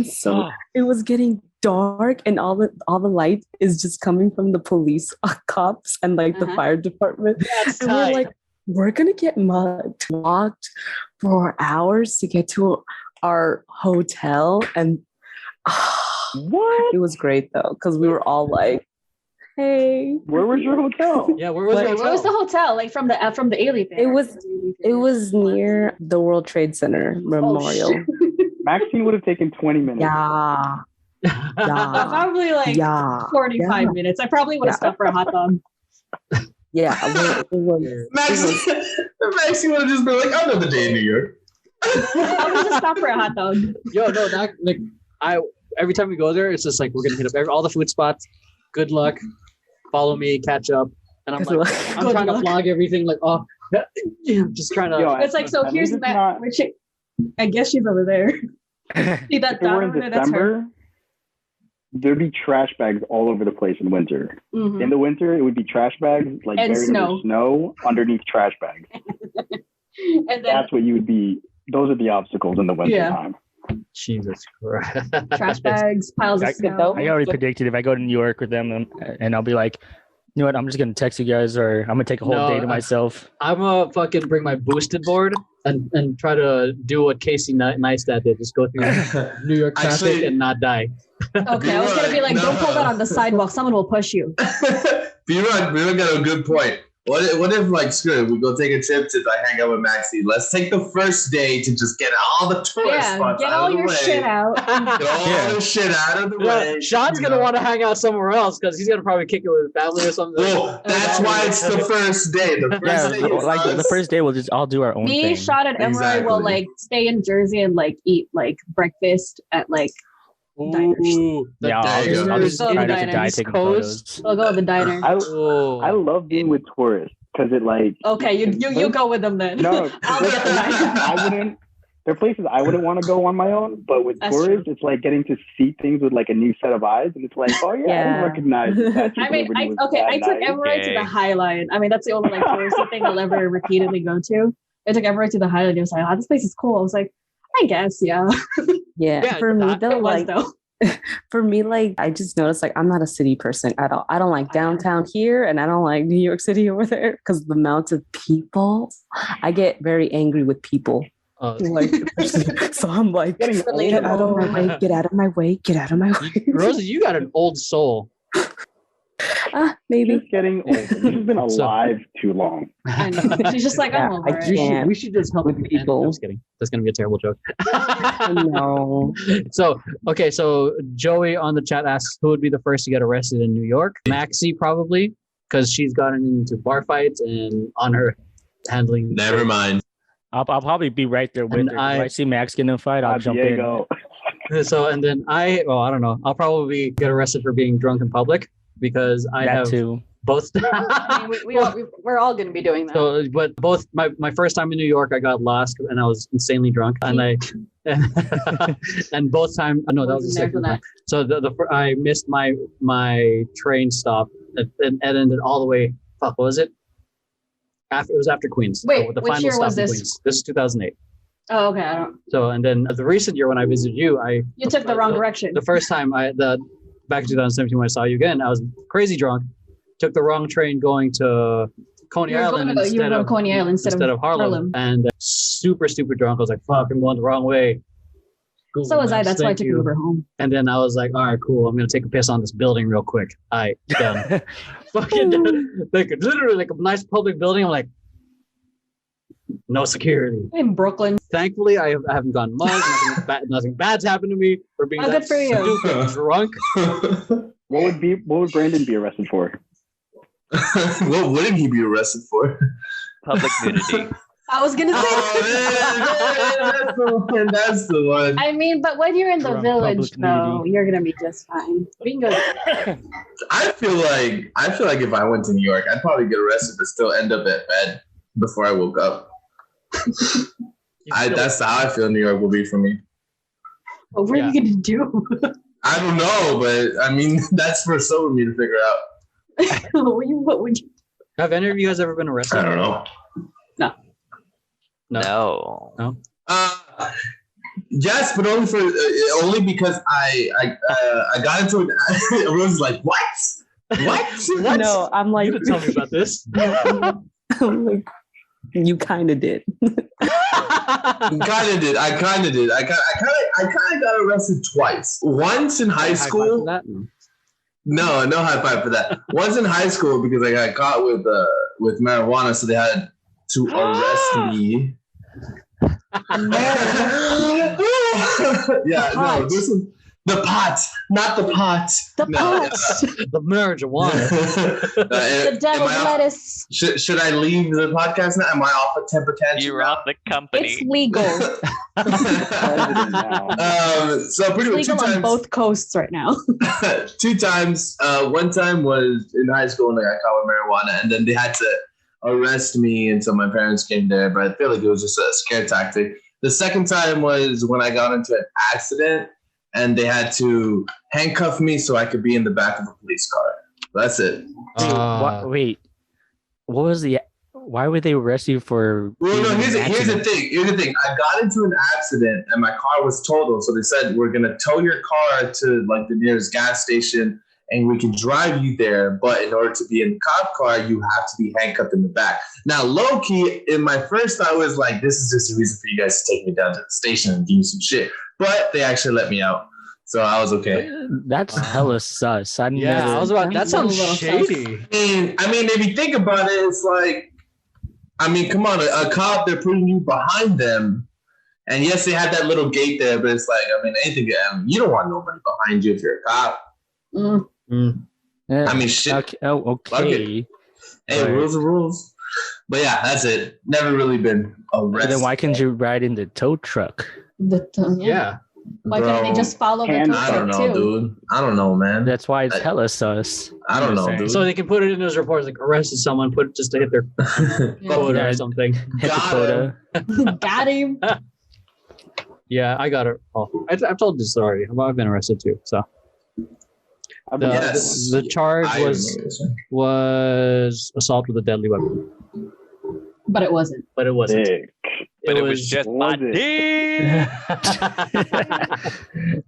so it was getting dark, and all the light is just coming from the police cops and like the fire department. And we're like, we're gonna get walked for hours to get to our hotel, and what? It was great though because we were all like, "Hey, where was your hotel?" Yeah, where was the hotel? Like from the Ailey thing. It was near the World Trade Center Memorial. Maxine would have taken 20 minutes. Yeah. Probably like 45 minutes. I probably would have stopped for a hot dog. Yeah. Maxine would have just been like, another day in New York. I would just stop for a hot dog. Yo, no, like every time we go there, it's just like we're gonna hit up all the food spots. Good luck. Follow me, catch up. And I'm like, I'm trying to vlog everything. Like, just trying to. It's like, so here's that. I guess she's over there. See that down over there? That's her. There'd be trash bags all over the place in winter. Mm-hmm. In the winter, it would be trash bags, like and buried in snow underneath trash bags. And then, that's what you would be. Those are the obstacles in the winter time. Jesus Christ. Trash bags, piles of snow. I already predicted if I go to New York with them and I'll be like, you know what, I'm just going to text you guys or I'm going to take a whole day to myself. I'm going to fucking bring my boosted board and try to do what Casey Neistat did. Just go through New York traffic and not die. Okay, I was going to be like, don't pull that on the sidewalk. Someone will push you. B-Rod got a good point. What if like, screw it, we go take a trip to hang out with Maxie. Let's take the first day to just get all the tourist spots get out all of the your way. shit out. Get all the shit out of the way. Sean's going to want to hang out somewhere else because he's going to probably kick it with his family or something. Well, that's why it's the first day. The first day the first day we'll just all do our own thing. Me, Sean, and Emery will like stay in Jersey and like eat like breakfast at like diners. I'll just try not to die taking photos. We'll go to the diner. I love being with tourists because it like. Okay, you go with them then. No, I'll be at the diner. I wouldn't. There are places I wouldn't want to go on my own, but with tourists, it's like getting to see things with like a new set of eyes, and it's like, oh yeah. I recognize that. I mean, I took Emery to the High Line. I mean, that's the only like touristy thing I'll ever repeatedly go to. I took Emery to the High Line. He was like, "Oh, this place is cool." I was like, "I guess, yeah." Yeah, for me though, like. For me, like I just noticed, like I'm not a city person at all. I don't like downtown here, and I don't like New York City over there because the amount of people. I get very angry with people. Like, so I'm like, get out of my way, get out of my way, get out of my way. Rosie, you got an old soul. Maybe she's getting old. She's been alive too long. I know. She's just like, I'm over it. We should just help with people. I'm just kidding. That's gonna be a terrible joke. No. So Joey on the chat asks who would be the first to get arrested in New York. Maxie probably, because she's gotten into bar fights and on her handling. Never mind. I'll probably be right there with her. If I see Max getting in a fight, I'll jump in. So, and then I don't know. I'll probably get arrested for being drunk in public because I That have too. both. I mean, we're all going to be doing that. So, but both my first time in New York, I got lost and I was insanely drunk, and and both time. No, that was the second time. So I missed my train stop and ended all the way. Fuck, what was it? It was after Queens. Wait, so the which final year stop was in this? Queens. This is 2008. Oh, okay. I don't. So, and then the recent year when I visited you, You took the wrong direction. The first time back in 2017 when I saw you again, I was crazy drunk. Took the wrong train going to Coney Island instead of Coney Island instead of Harlem. And super drunk. I was like, fuck, I'm going the wrong way. Cool, so was I. That's why I took you. Uber home. And then I was like, all right, cool. I'm going to take a piss on this building real quick. All right, done. Fucking like literally like a nice public building. I'm like, no security. In Brooklyn. Thankfully, I haven't gone mugged. Nothing bad's happened to me for being that good for you. stupid drunk. What would Brandon be arrested for? What wouldn't he be arrested for? Public nudity. I was gonna say. Oh, man, that's the one. I mean, but when you're in the Drunk village, public though, nudity. you're gonna be just fine. We can go. I feel like if I went to New York, I'd probably get arrested but still end up at bed before I woke up. That's how I feel New York will be for me. What were you gonna do? I don't know, but I mean that's for sober me to figure out. What would you? Have any of you guys ever been arrested? I don't know. No. Yes, but only because I got into it. Everyone's like, what? What? No, I'm like, You didn't tell me about this. I'm like, you kind of did. I kind of did. I kind of got arrested twice. Once in high school. No high five for that. Once in high school because I got caught with marijuana, so they had to arrest me. Yeah, no, this is the pot, not the pot. The pot. The marijuana. The devil's lettuce. Should I leave the podcast now? Am I off a temper tantrum? You're off the company. It's legal. So pretty much It's legal on both coasts right now. 2 times. One time was in high school and I got caught with marijuana, and then they had to arrest me until my parents came there. But I feel like it was just a scare tactic. The second time was when I got into an accident and they had to handcuff me so I could be in the back of a police car. That's it. Wait, what was the? Why would they arrest you for? Well, no, here's accident? the thing. Here's the thing. I got into an accident and my car was totaled. So they said, we're going to tow your car to like the nearest gas station and we can drive you there. But in order to be in the cop car, you have to be handcuffed in the back. Now, low key, in my first thought was like, this is just a reason for you guys to take me down to the station and give me some shit. But they actually let me out. So I was okay. That's hella sus. I was about. That sounds shady. I mean, if you think about it, it's like, I mean, come on, a cop, they're putting you behind them. And yes, they had that little gate there, but it's like, I mean, anything, you don't want nobody behind you if you're a cop. I mean, shit. Okay. Oh, okay. Hey, Right. rules are rules. But yeah, that's it. Never really been arrested. Then why can't you ride in the tow truck? Yeah. Why couldn't they just follow the I tow I don't truck know, too? dude. I don't know, man. That's why it's hella sus. I don't know, dude. So they can put it in those reports, like arrested someone, put it just to hit their quota Yeah. or something. Hit the quota. Got him. Yeah, I got it. Oh, I've told this story. I've been arrested too. So Yes. the charge I was remember this one. was assault with a deadly weapon, But it wasn't. but it wasn't. Dick. But it was just my Was it? dick.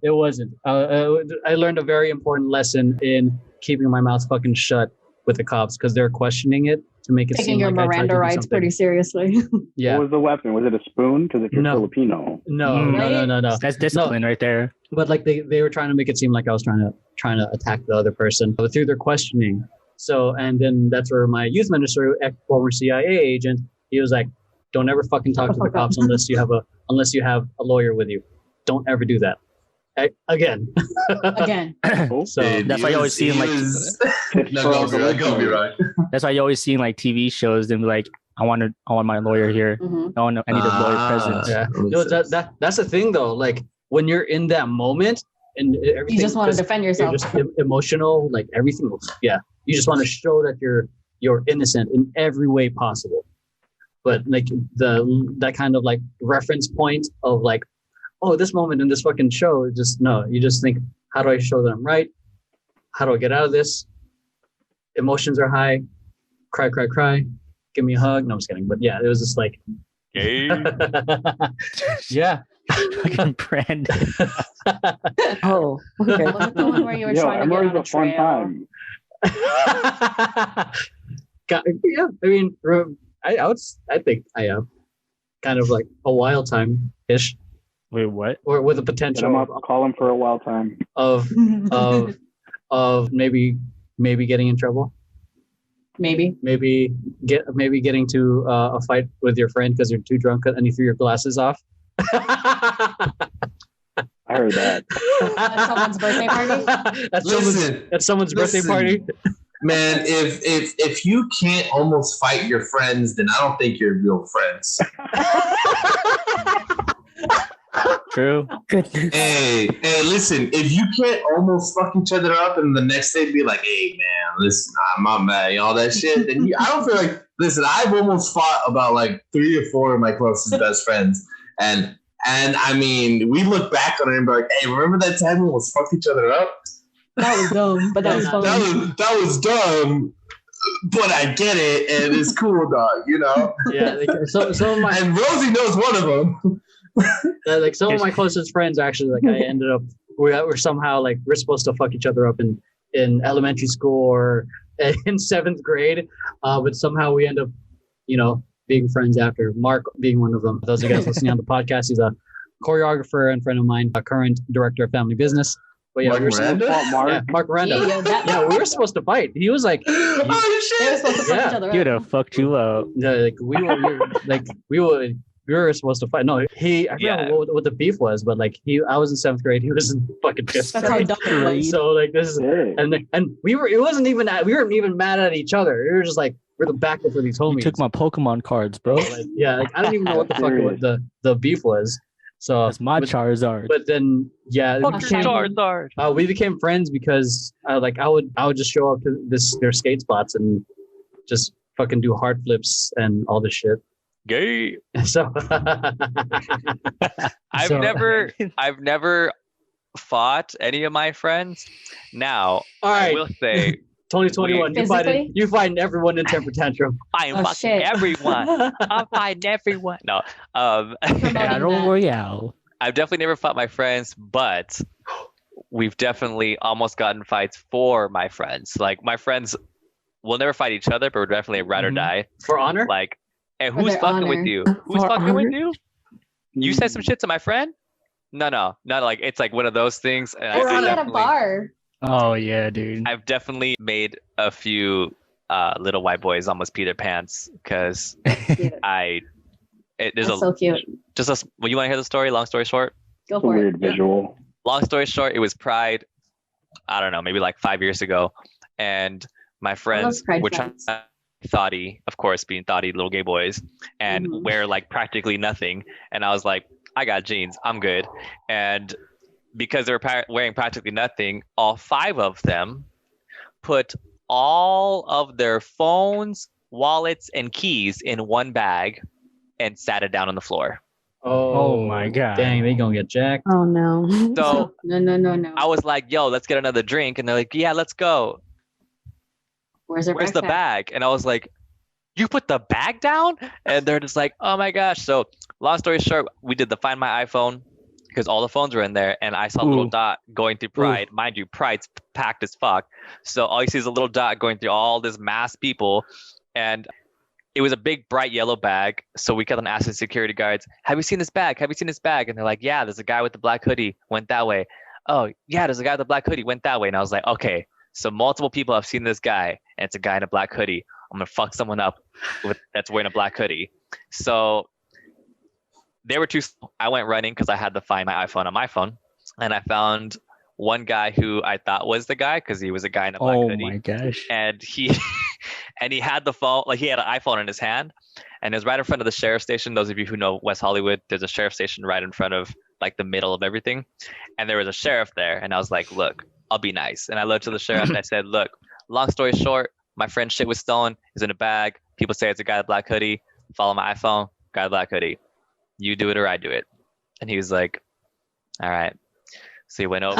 It wasn't. I learned a very important lesson in keeping my mouth fucking shut with the cops because they're questioning it to make it Taking seem your like I tried to Miranda do rights something. pretty seriously. Yeah. What was the weapon? Was it a spoon? Because if you're No. Filipino, No. That's discipline right there. But like they were trying to make it seem like I was trying to attack the other person through their questioning. So and then that's where my youth minister, former CIA agent, he was like, "Don't ever fucking talk to the cops unless you have a lawyer with you. Don't ever do that." Again. Again. So That's why you always see him like. No, go be right. That's why you always see in like TV shows them be like, I want my lawyer here. Mhm. I need a lawyer presence. yeah. No, that's the thing though. Like when you're in that moment and everything, You just want to defend you're yourself. just emotional, like everything. Yeah, you just want to show that you're innocent in every way possible. But like that kind of like reference point of like, oh, this moment in this fucking show, just no. You just think, how do I show that I'm right? How do I get out of this? Emotions are high. Cry, cry, cry. Give me a hug. No, I'm just kidding. But yeah, it was just like, yeah. Fucking Brandon. Oh, okay. Was it the one where you were Yo, trying to get on a a fun trail? time. Yeah, I mean, I think I have kind of like a wild time ish, Wait, what? or with a Get him potential up, call him for a wild time. of maybe getting in trouble, Maybe. maybe getting to a fight with your friend because you're too drunk and you threw your glasses off. I heard that. At someone's birthday party? At someone's birthday party. Man, if you can't almost fight your friends, then I don't think you're real friends. True. Goodness. Hey, listen, if you can't almost fuck each other up and the next day be like, hey, man, listen, I'm not mad, all that shit, then I don't feel like, listen, I've almost fought about like 3 or 4 of my closest best friends. And I mean, we look back on it and be like, hey, remember that time we almost fucked each other up? That was dumb, but that was fun. That was dumb, but I get it, and it's cool, dog, you know? Yeah, like, some of my And Rosie knows one of them. like some of my closest friends actually, like I ended up we're somehow like we're supposed to fuck each other up in elementary school or in 7th grade, but somehow we end up, being friends after. Mark being one of them. Those of you guys listening on the podcast, he's a choreographer and friend of mine, a current director of family business. But yeah, Mark Miranda. Yeah, we were supposed to fight. He was like, oh shit! They were supposed to fuck each other He would up. have fucked you up. yeah, like we were supposed to fight. No, I forgot what the beef was, but like I was in 7th grade, he was in fucking 5th That's how grade. dumb it was. So like this is Yeah. and we weren't even mad at each other. We were just like we're the backup for these homies. You took my Pokemon cards, bro. Like, yeah, like, I don't even know what the fuck the beef was. So That's my Charizard. But then we became friends because I would just show up to their skate spots and just fucking do hard flips and all this shit. Gay. So I've never fought any of my friends. Now, all right. I will say 2021, Physically? you fighting everyone in Temper Tantrum. I am Oh, fucking shit. everyone. I'm fighting everyone. No. Battle that. Royale. I've definitely never fought my friends, but we've definitely almost gotten fights for my friends. Like my friends will never fight each other, but we're definitely ride or die. For honor? Like, and For who's their fucking honor. with you? Who's For fucking with honor? you? You said some shit to my friend? No, not like it's like one of those things. And I see you at a definitely- bar. Oh yeah, dude. I've definitely made a few little white boys almost Peter Pants because Cute. there's That's so cute. Well, you want to hear the story? Long story short. Go It's a for it. weird visual. Long story short, it was Pride. I don't know, maybe like 5 years ago, and my friends Pride were trying friends. thoughty, of course, being thoughty little gay boys, and Mhm. wear like practically nothing. And I was like, I got jeans, I'm good. And because they were wearing practically nothing, all 5 of them put all of their phones, wallets, and keys in one bag and sat it down on the floor. Oh my God. Dang, they gonna get jacked. Oh no. So No. I was like, yo, let's get another drink. And they're like, yeah, let's go. Where's their Where's the backpack? bag? And I was like, you put the bag down? And they're just like, oh my gosh. So long story short, we did the Find My iPhone because all the phones were in there. And I saw a little Ooh. dot going through Pride. Mind you, Pride's packed as fuck. So all you see is a little dot going through all this mass people. And it was a big bright yellow bag. So we kept on asking security guards, have you seen this bag? Have you seen this bag? And they're like, yeah, there's a guy with the black hoodie went that way. Oh yeah, there's a guy with the black hoodie went that way. And I was like, okay, so multiple people have seen this guy and it's a guy in a black hoodie. I'm gonna fuck someone up that's wearing a black hoodie. So they were I went running because I had to find my iPhone on my phone. And I found one guy who I thought was the guy because he was a guy in a black Oh hoodie. my gosh. And he had the phone, like he had an iPhone in his hand, and it was right in front of the sheriff station. Those of you who know West Hollywood, there's a sheriff station right in front of like the middle of everything. And there was a sheriff there. And I was like, look, I'll be nice. And I looked to the sheriff and I said, look, long story short, my friend's shit was stolen. It's in a bag. People say it's a guy with a black hoodie. Follow my iPhone, guy with a black hoodie. You do it or I do it. And he was like, all right. So he went over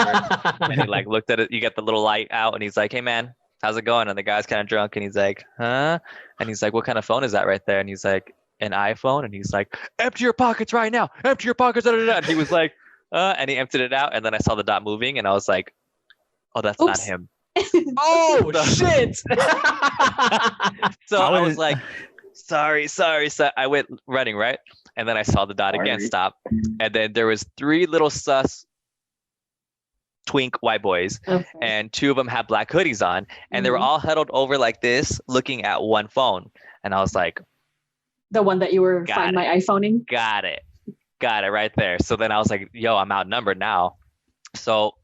and he like looked at it. You get the little light out and he's like, hey man, how's it going? And the guy's kind of drunk and he's like, huh? And he's like, what kind of phone is that right there? And he's like, an iPhone. And he's like, empty your pockets right now. Empty your pockets. And he was like, and he emptied it out. And then I saw the dot moving and I was like, oh, that's not him. Oh shit. So I was like, sorry. So I went running, right? And then I saw the dot again stop. And then there was 3 little sus twink white boys, and 2 of them had black hoodies on, and they were all huddled over like this, looking at one phone. And I was like, the one that you were Find My iPhoning? Got it right there. So then I was like, yo, I'm outnumbered now. So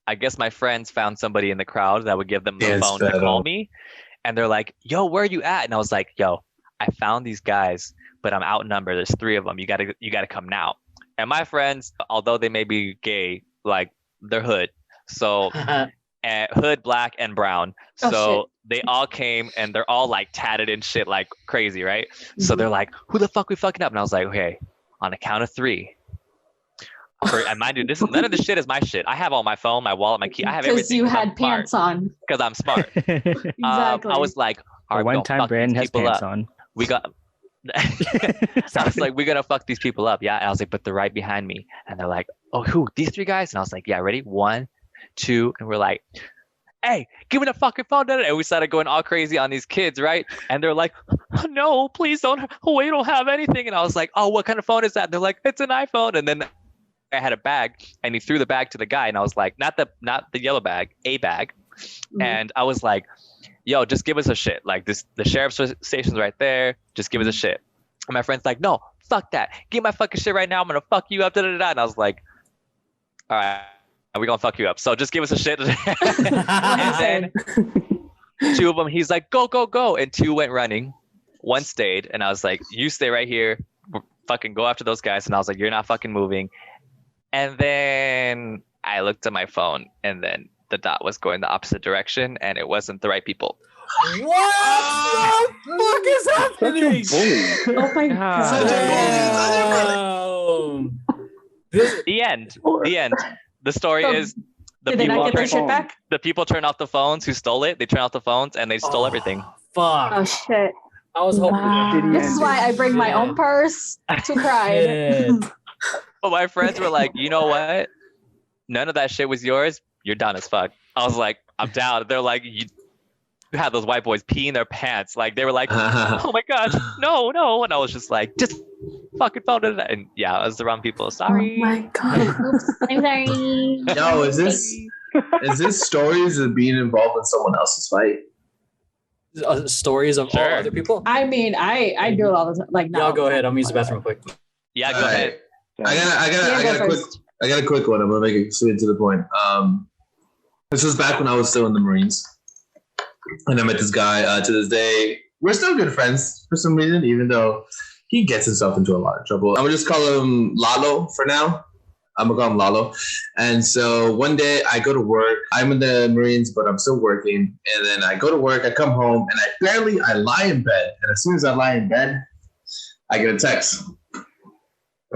I guess my friends found somebody in the crowd that would give them the phone to call me. And they're like, yo, where are you at? And I was like, yo, I found these guys, but I'm outnumbered. There's 3 of them. You gotta come now. And my friends, although they may be gay, like they're hood. So hood, black, and brown. So they all came and they're all like tatted and shit like crazy, right? So they're like, who the fuck we fucking up? And I was like, okay, on the count of 3. And mind you, none of this shit is my shit. I have all my phone, my wallet, my key. I have everything. Because you had pants on. Because I'm smart. Exactly. I was like, all right, one time Brandon has pants on. We got. I was like, we're gonna fuck these people up, yeah. And I was like, but they're right behind me, and they're like, oh, who? These 3 guys? And I was like, yeah, ready? 1, 2, and we're like, hey, give me the fucking phone. And we started going all crazy on these kids, right? And they're like, oh, no, please don't. We don't have anything. And I was like, oh, what kind of phone is that? And they're like, it's an iPhone. And then I had a bag, and he threw the bag to the guy, and I was like, not the yellow bag, a bag. And I was like, yo, just give us a shit. Like the sheriff's station's right there. Just give us a shit. And my friend's like, no, fuck that. Give my fucking shit right now. I'm gonna fuck you up. And I was like, all right, we're gonna fuck you up. So just give us a shit. And then 2 of them, he's like, go, go, go. And 2 went running. 1 stayed. And I was like, you stay right here. Fucking go after those guys. And I was like, you're not fucking moving. And then I looked at my phone, and then the dot was going the opposite direction, and it wasn't the right people. What the fuck is happening? Oh my god. The end. The story is did they not get their shit back? The people turned off the phones who stole it. They turned off the phones and they stole everything. Fuck. Oh shit. I was hoping. This is why I bring my own purse to Pride. But my friends were like, you know what? None of that shit was yours. You're done as fuck. I was like, I'm down. They're like, you had those white boys peeing their pants. Like they were like, oh my gosh, no. And I was just like, just fucking phone it. And yeah, it was the wrong people. Sorry. Oh my god. Oops. I'm sorry. No, is this stories of being involved in someone else's fight? Stories of all other people? I mean, I do it all the time. Like, no. Go ahead. I'm using the bathroom real quick. Yeah, go ahead. I got a quick one. I'm gonna make it straight to the point. This was back when I was still in the Marines, and I met this guy. To this day, we're still good friends for some reason, even though he gets himself into a lot of trouble. I'm gonna just call him Lalo for now. I'm gonna call him Lalo. And so one day I go to work. I'm in the Marines, but I'm still working. And then I go to work. I come home, and I lie in bed. And as soon as I lie in bed, I get a text.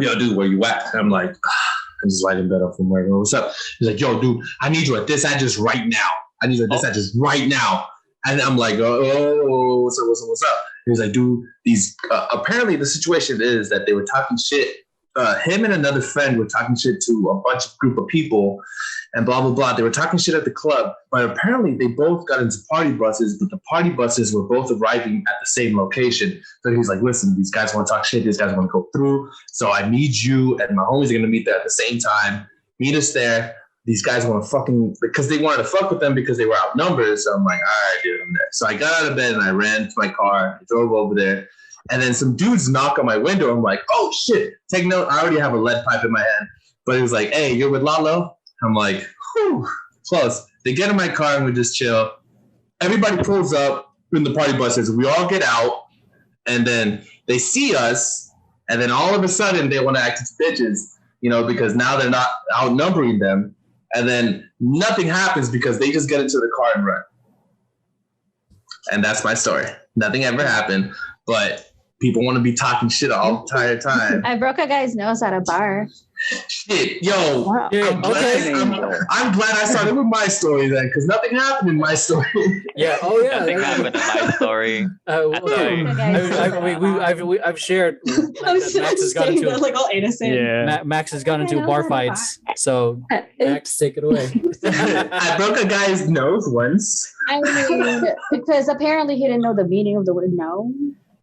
Yo, dude, where you at? And I'm like, I'm just lying in bed up from work. What's up? He's like, yo, dude, I need you at this address right now. I need you at this address right now. And I'm like, oh, what's up? He was like, dude, these apparently the situation is that they were talking shit. Him and another friend were talking shit to a bunch of group of people and blah, blah, blah. They were talking shit at the club, but apparently they both got into party buses, but the party buses were both arriving at the same location. So he was like, listen, these guys want to talk shit. These guys want to go through. So I need you and my homies are going to meet there at the same time. Meet us there. These guys want to fucking, because they wanted to fuck with them because they were outnumbered. So I'm like, all right, dude, I'm there. So I got out of bed and I ran to my car. I drove over there. And then some dudes knock on my window. I'm like, oh shit, take note. I already have a lead pipe in my hand. But he was like, hey, you're with Lalo? I'm like, whew, close. They get in my car and we just chill. Everybody pulls up in the party buses. We all get out. And then they see us. And then all of a sudden they want to act as bitches. because now they're not outnumbering them. And then nothing happens because they just get into the car and run. And that's my story. Nothing ever happened, but people want to be talking shit all the entire time. I broke a guy's nose at a bar. Shit, yo. Wow. Yeah, I'm glad I started with my story then, because nothing happened in my story. Yeah. Oh yeah. Nothing happened in my story. Okay. I've shared. Max has gotten into like all innocent. Yeah. Max has gotten into bar fights. So Max, take it away. I broke a guy's nose once. I mean, because apparently he didn't know the meaning of the word no.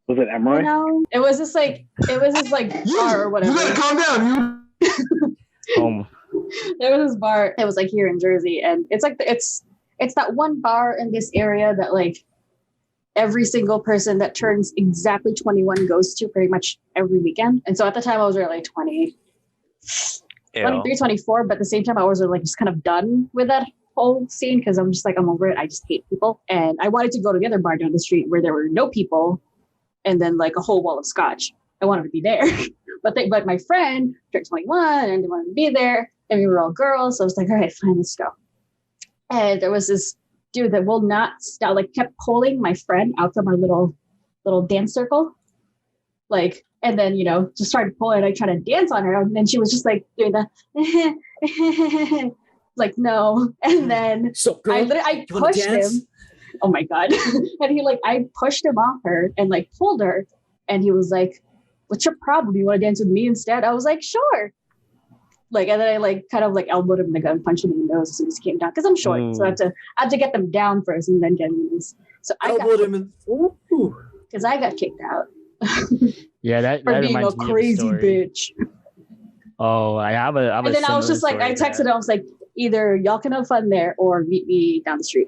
Was it Emery? No, it was just like bar or whatever. You gotta calm down. There was this bar. It was like here in Jersey, and it's like it's that one bar in this area that like every single person that turns exactly 21 goes to pretty much every weekend. And so at the time I was really like 23, 24, but at the same time I was like just kind of done with that whole scene because I'm just like, I'm over it. I just hate people. And I wanted to go to the other bar down the street where there were no people and then like a whole wall of scotch. I wanted to be there. but my friend turned 21 and didn't want to be there. And we were all girls. So I was like, all right, fine, let's go. And there was this dude that will not stop, like kept pulling my friend out from our little dance circle. Like, and then, just started pulling, I tried to dance on her. And then she was just like doing the, like, no. And then I pushed him. Oh my God. And I pushed him off her and like pulled her. And he was like, what's your problem? You want to dance with me instead? I was like, sure. Like, and then I like kind of like elbowed him in the gut and punched him in the nose as soon as he came down because I'm short, so I had to get them down first and then get him in. So I elbowed him in because I got kicked out. Yeah, that for being reminds a me crazy of a story. bitch. Oh, I have a. And then I was just like, I texted him. I was like, either y'all can have fun there or meet me down the street.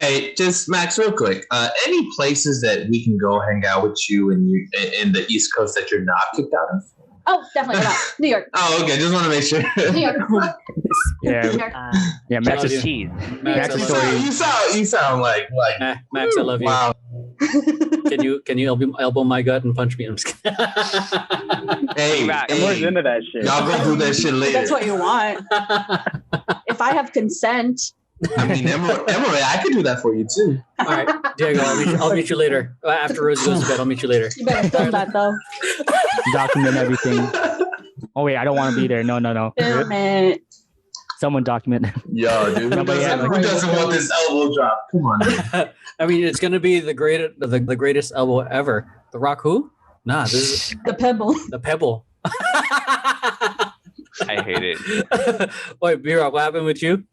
Hey, just Max, real quick. Any places that we can go hang out with you and you in the East Coast that you're not kicked out of? Oh, definitely not. New York. Oh, okay. Just want to make sure. New York. Yeah, New York. yeah. Max is cheese. Max, You sound like Max, I love you. Wow. Can you elbow my gut and punch me? I'm just kidding. Hey, Emery's into that shit. Y'all go do that shit later. That's what you want. If I have consent. I mean, Emery, I could do that for you too. All right, Diego, I'll meet you later. After Rosie goes to bed, I'll meet you later. You better film that though. Document everything. Oh wait, I don't want to be there. No. Film it. Someone document. Yo, dude, who doesn't want this elbow drop? Come on. I mean, it's gonna be the greatest elbow ever. The Rock who? Nah, this is The Pebble. the Pebble. I hate it. Wait, B-Rock, what happened with you?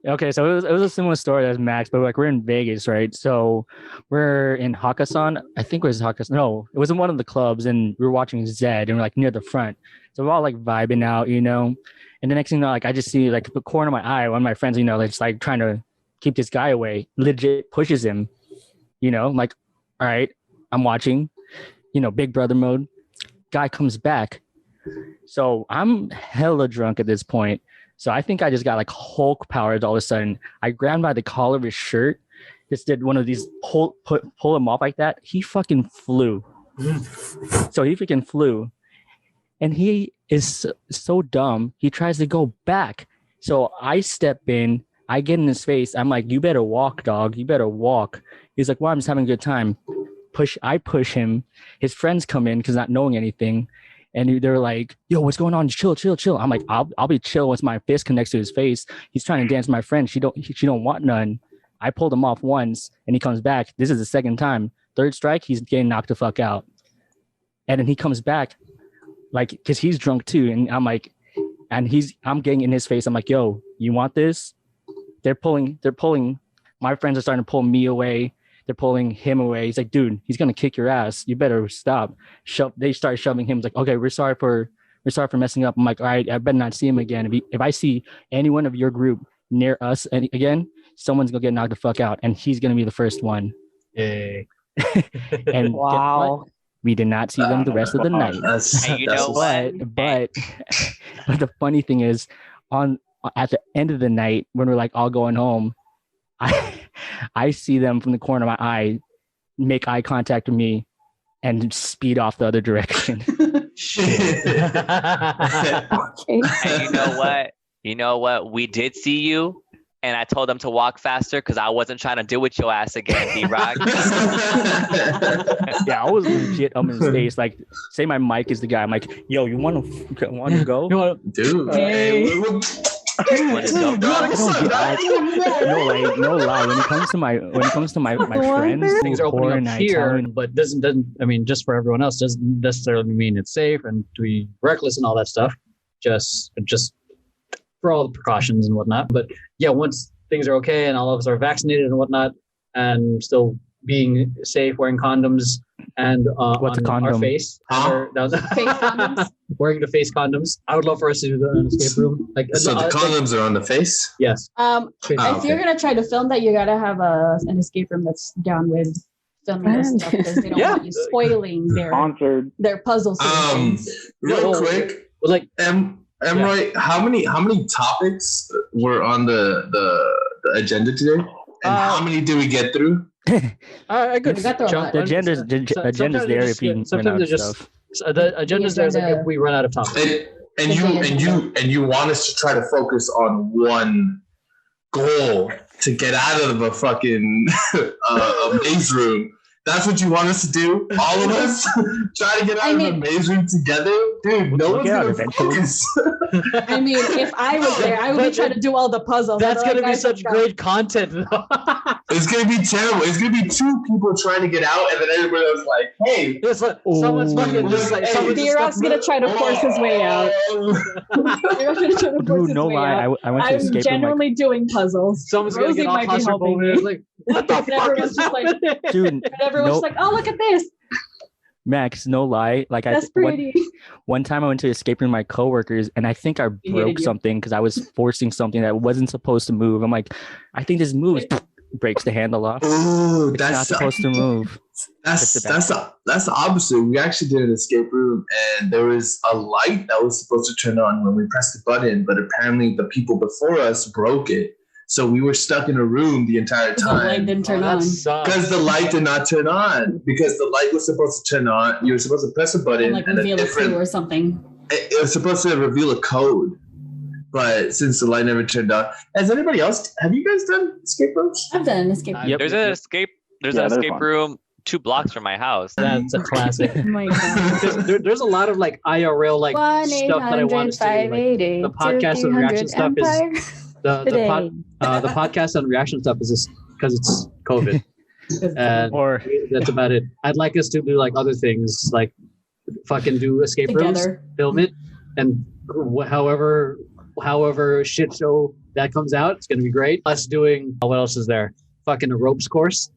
Okay, so it was a similar story as Max, but like we're in Vegas, right? So we're in Hakkasan. I think it was Hakkasan. No, it was in one of the clubs, and we were watching Zed, and we're like near the front. So we're all like vibing out, And the next thing you know, like I just see like the corner of my eye, one of my friends, just like trying to keep this guy away, legit pushes him. I'm like, all right, I'm watching, Big Brother mode. Guy comes back. So I'm hella drunk at this point. So I think I just got like Hulk powers all of a sudden. I grabbed by the collar of his shirt, just did one of these pull him off like that. He fucking flew. So he freaking flew. And he is so dumb. He tries to go back. So I step in, I get in his face. I'm like, you better walk, dog. You better walk. He's like, well, I'm just having a good time. I push him. His friends come in because not knowing anything. And they're like, yo, what's going on? Chill. I'm like, I'll be chill once my fist connects to his face. He's trying to dance with my friend. She don't want none. I pulled him off once and he comes back. This is the second time. Third strike, he's getting knocked the fuck out. And then he comes back, like, because he's drunk too. And I'm like, I'm getting in his face. I'm like, yo, you want this? They're pulling. My friends are starting to pull me away. They're pulling him away. He's like, dude, he's gonna kick your ass. You better stop. They start shoving him. It's like, okay, we're sorry for messing up. I'm like, all right, I better not see him again. If I see any one of your group near us again, someone's gonna get knocked the fuck out, and he's gonna be the first one. And wow. We did not see them the rest of the night. But the funny thing is, at the end of the night, when we're like all going home, I see them from the corner of my eye make eye contact with me and speed off the other direction. Shit. Okay. And you know what? We did see you, and I told them to walk faster because I wasn't trying to deal with your ass again, D-Rock. Yeah, I was legit in his face. Like, say my mic is the guy. I'm like, yo, you want to go? You wanna- Dude. Hey. Let's go, bro. No lie. When it comes to my friends, Things are who opening are up in here, Italian- but doesn't I mean, just for everyone else, doesn't necessarily mean it's safe and to be reckless and all that stuff. Just for all the precautions and whatnot. But yeah, once things are okay and all of us are vaccinated and whatnot, and still being safe, wearing condoms and What's a on condom? our face, and Face condoms? wearing the face condoms. I would love for us to do that in an escape room. Like So the condoms are on the face? yes. If you're gonna try to film that, you gotta have an escape room that's down with filming this stuff because they don't Yeah. want you spoiling Sponsored. their puzzle solutions. Real quick, Like Emroy, how many topics were on the agenda today? And how many did we get through? I could We got through a jump- lot. The agenda's Sometimes there they if you just- run sometimes out they of just stuff. the agenda's there agenda- if we run out of topics. And you want us to try to focus on one goal to get out of a fucking a maze room. That's what you want us to do? All of us? Try to get out of a maze room together? Dude, no one's out gonna eventually. focus. I mean, if I was there, I would be trying to do all the puzzles. That's I'd be gonna be like, such guys, let's great content, though. It's gonna be terrible. It's gonna be two people trying to get out, and then everybody else like, "Hey, It's like someone's fucking just like Hey, someone's just D-Rock's gonna try to force his way out. D-Rock's gonna try to force Dude, his no way lie. out. I went to I'm escape room. genuinely doing puzzles. someone's gonna Rosie get all might be helping claustrophobic. me. Like, what the And fuck everyone's is just like- happening? Dude, And everyone's no, just like, "Oh, look at this. Max, no lie. Like That's pretty." one time I went to escape room with my coworkers, and I think I He broke hated you. something because I was forcing something that wasn't supposed to move. I'm like, I think this moves. Breaks the handle off. Ooh, It's not that's supposed to move. that's the opposite. We actually did an escape room, and there was a light that was supposed to turn on when we pressed the button, but apparently the people before us broke it. So we were stuck in a room the entire The light time didn't turn Oh, that on. sucks. because the light did not turn on. Because the light was supposed to turn on, you were supposed to press a button And like and a reveal a different. clue or something. It was supposed to reveal a code, but since the light never turned on, has anybody else? Have you guys done escape rooms? I've done an escape room. Yep. There's an escape fun. room 2 blocks from my house. That's a classic. Oh my god. There's a lot of like IRL like stuff that I want to do. Like, the podcast and reaction stuff is the podcast and reaction stuff is just because it's COVID, and Or that's about it. I'd like us to do like other things, like fucking do escape rooms, Together. film it, and however shit show that comes out, it's gonna be great. Us doing what else is there? Fucking a ropes course.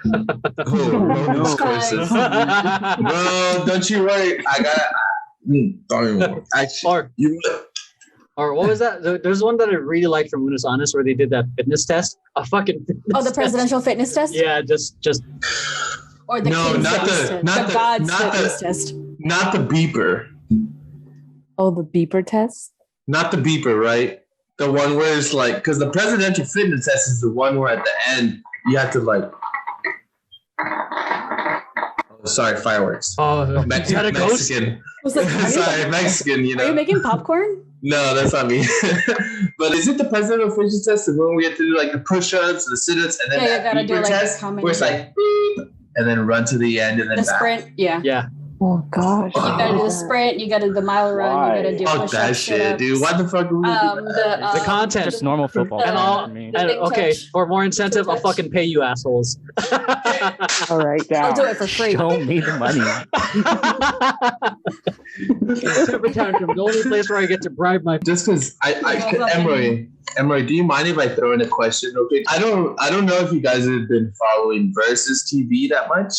Ropes courses. Well, don't you worry. I got. Don't even worry. Actually, Or what was that? There's one that I really liked from Unis Honest where they did that fitness test. A fucking fitness Oh, the test. presidential fitness test? Yeah, just Or the No, kid's not fitness the- test? not The the- God's not the- fitness test. not the beeper. Oh, the beeper test? Not the beeper, right? The one where it's like, because the presidential fitness test is the one where at the end you have to like. Oh, sorry, fireworks. Mexican. Mexican. Was like, Sorry, Mexican. You are you know. making popcorn? No, that's not me. But is it the presidential fitness test? The one we have to do like the push-ups, the sit-ups, and then Yeah, you that gotta do, beeper like, test how many- where it's like, beep, and then run to the end and then The back. sprint? Yeah. Yeah. Oh gosh. You gotta do the sprint, you gotta do the mile run, you gotta do Fuck push-ups, that shit, sit-ups. dude. Why the fuck are we doing that? The content. just normal football. And all- for me. The big Okay, touch. for more incentive, I'll fucking pay you assholes. All right, down. I'll do it for free. Show me the money. Super Tantrum, the only place where I get to bribe my. Just because Emery, do you mind if I throw in a question real quick? I don't know if you guys have been following Versus TV that much.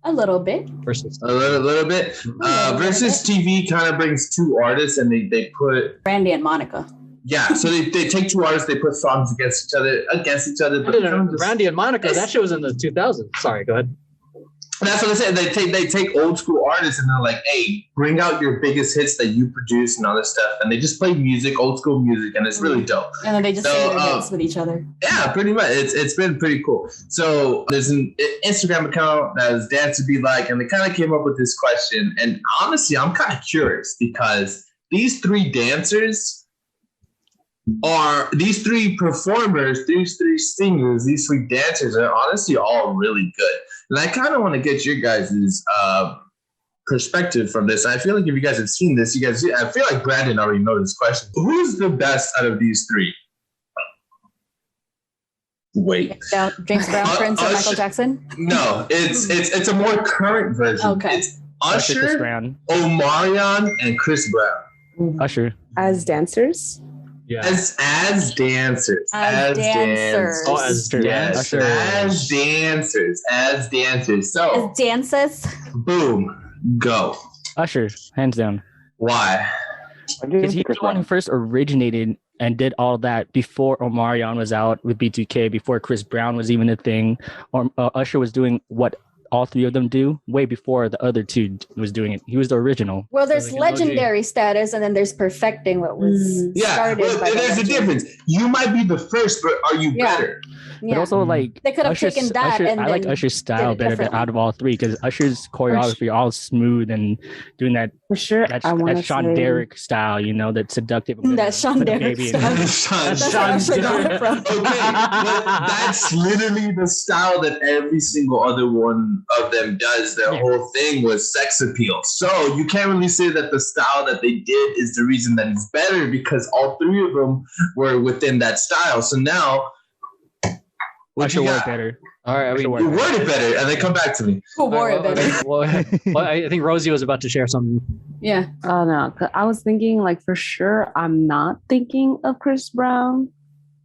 A little bit. Versus. A little bit. Versus TV kind of brings two artists and they put Brandy and Monica. so they take two artists, they put songs against each other, but Randy and Monica, that shit was in the 2000s. Sorry, go ahead. That's what I said. They take old school artists and they're like, hey, bring out your biggest hits that you produce and all this stuff. And they just play music, old school music, and it's really dope. And then they just sing their hits with each other. Yeah, pretty much. It's been pretty cool. So there's an Instagram account that is Dance to Be Like, and they kind of came up with this question. And honestly, I'm kind of curious because these three dancers these three performers, these three singers, these three dancers are honestly all really good. And I kind of want to get your guys' perspective from this. I feel like if you guys have seen this, I feel like Brandon already knows this question. Who's the best out of these three? Wait. James Brown, Prince, or Michael Jackson? No, it's a more current version. Okay. It's Usher, Omarion, and Chris Brown. Usher. As dancers? Yeah. As dancers. As dancers. Oh, as dancers. As dancers. As dancers. So As dances. boom, go. Usher, hands down. Why? Because he's the one who first originated and did all that before Omarion was out with B2K, before Chris Brown was even a thing. Usher was doing what all three of them do way before the other two was doing it. He was the original. Well, there's legendary status, and then there's perfecting what was started. Well, there's a difference. You might be the first, but are you better? But also, like, they could have taken that. Usher, and I like Usher's style better than out of all three because Usher's choreography all smooth and doing that for sure. That Sean Derrick style, you know, that seductive. That Sean Derrick style. Sean Derrick. Okay, well, that's literally the style that every single other one of them does. Their whole thing was sex appeal. So you can't really say that the style that they did is the reason that it's better because all three of them were within that style. So now. Usher wore it better. All right, who wore it better? And they come back to me. Who wore it better? Well, I think Rosie was about to share something. Yeah. Oh no, I was thinking like for sure. I'm not thinking of Chris Brown,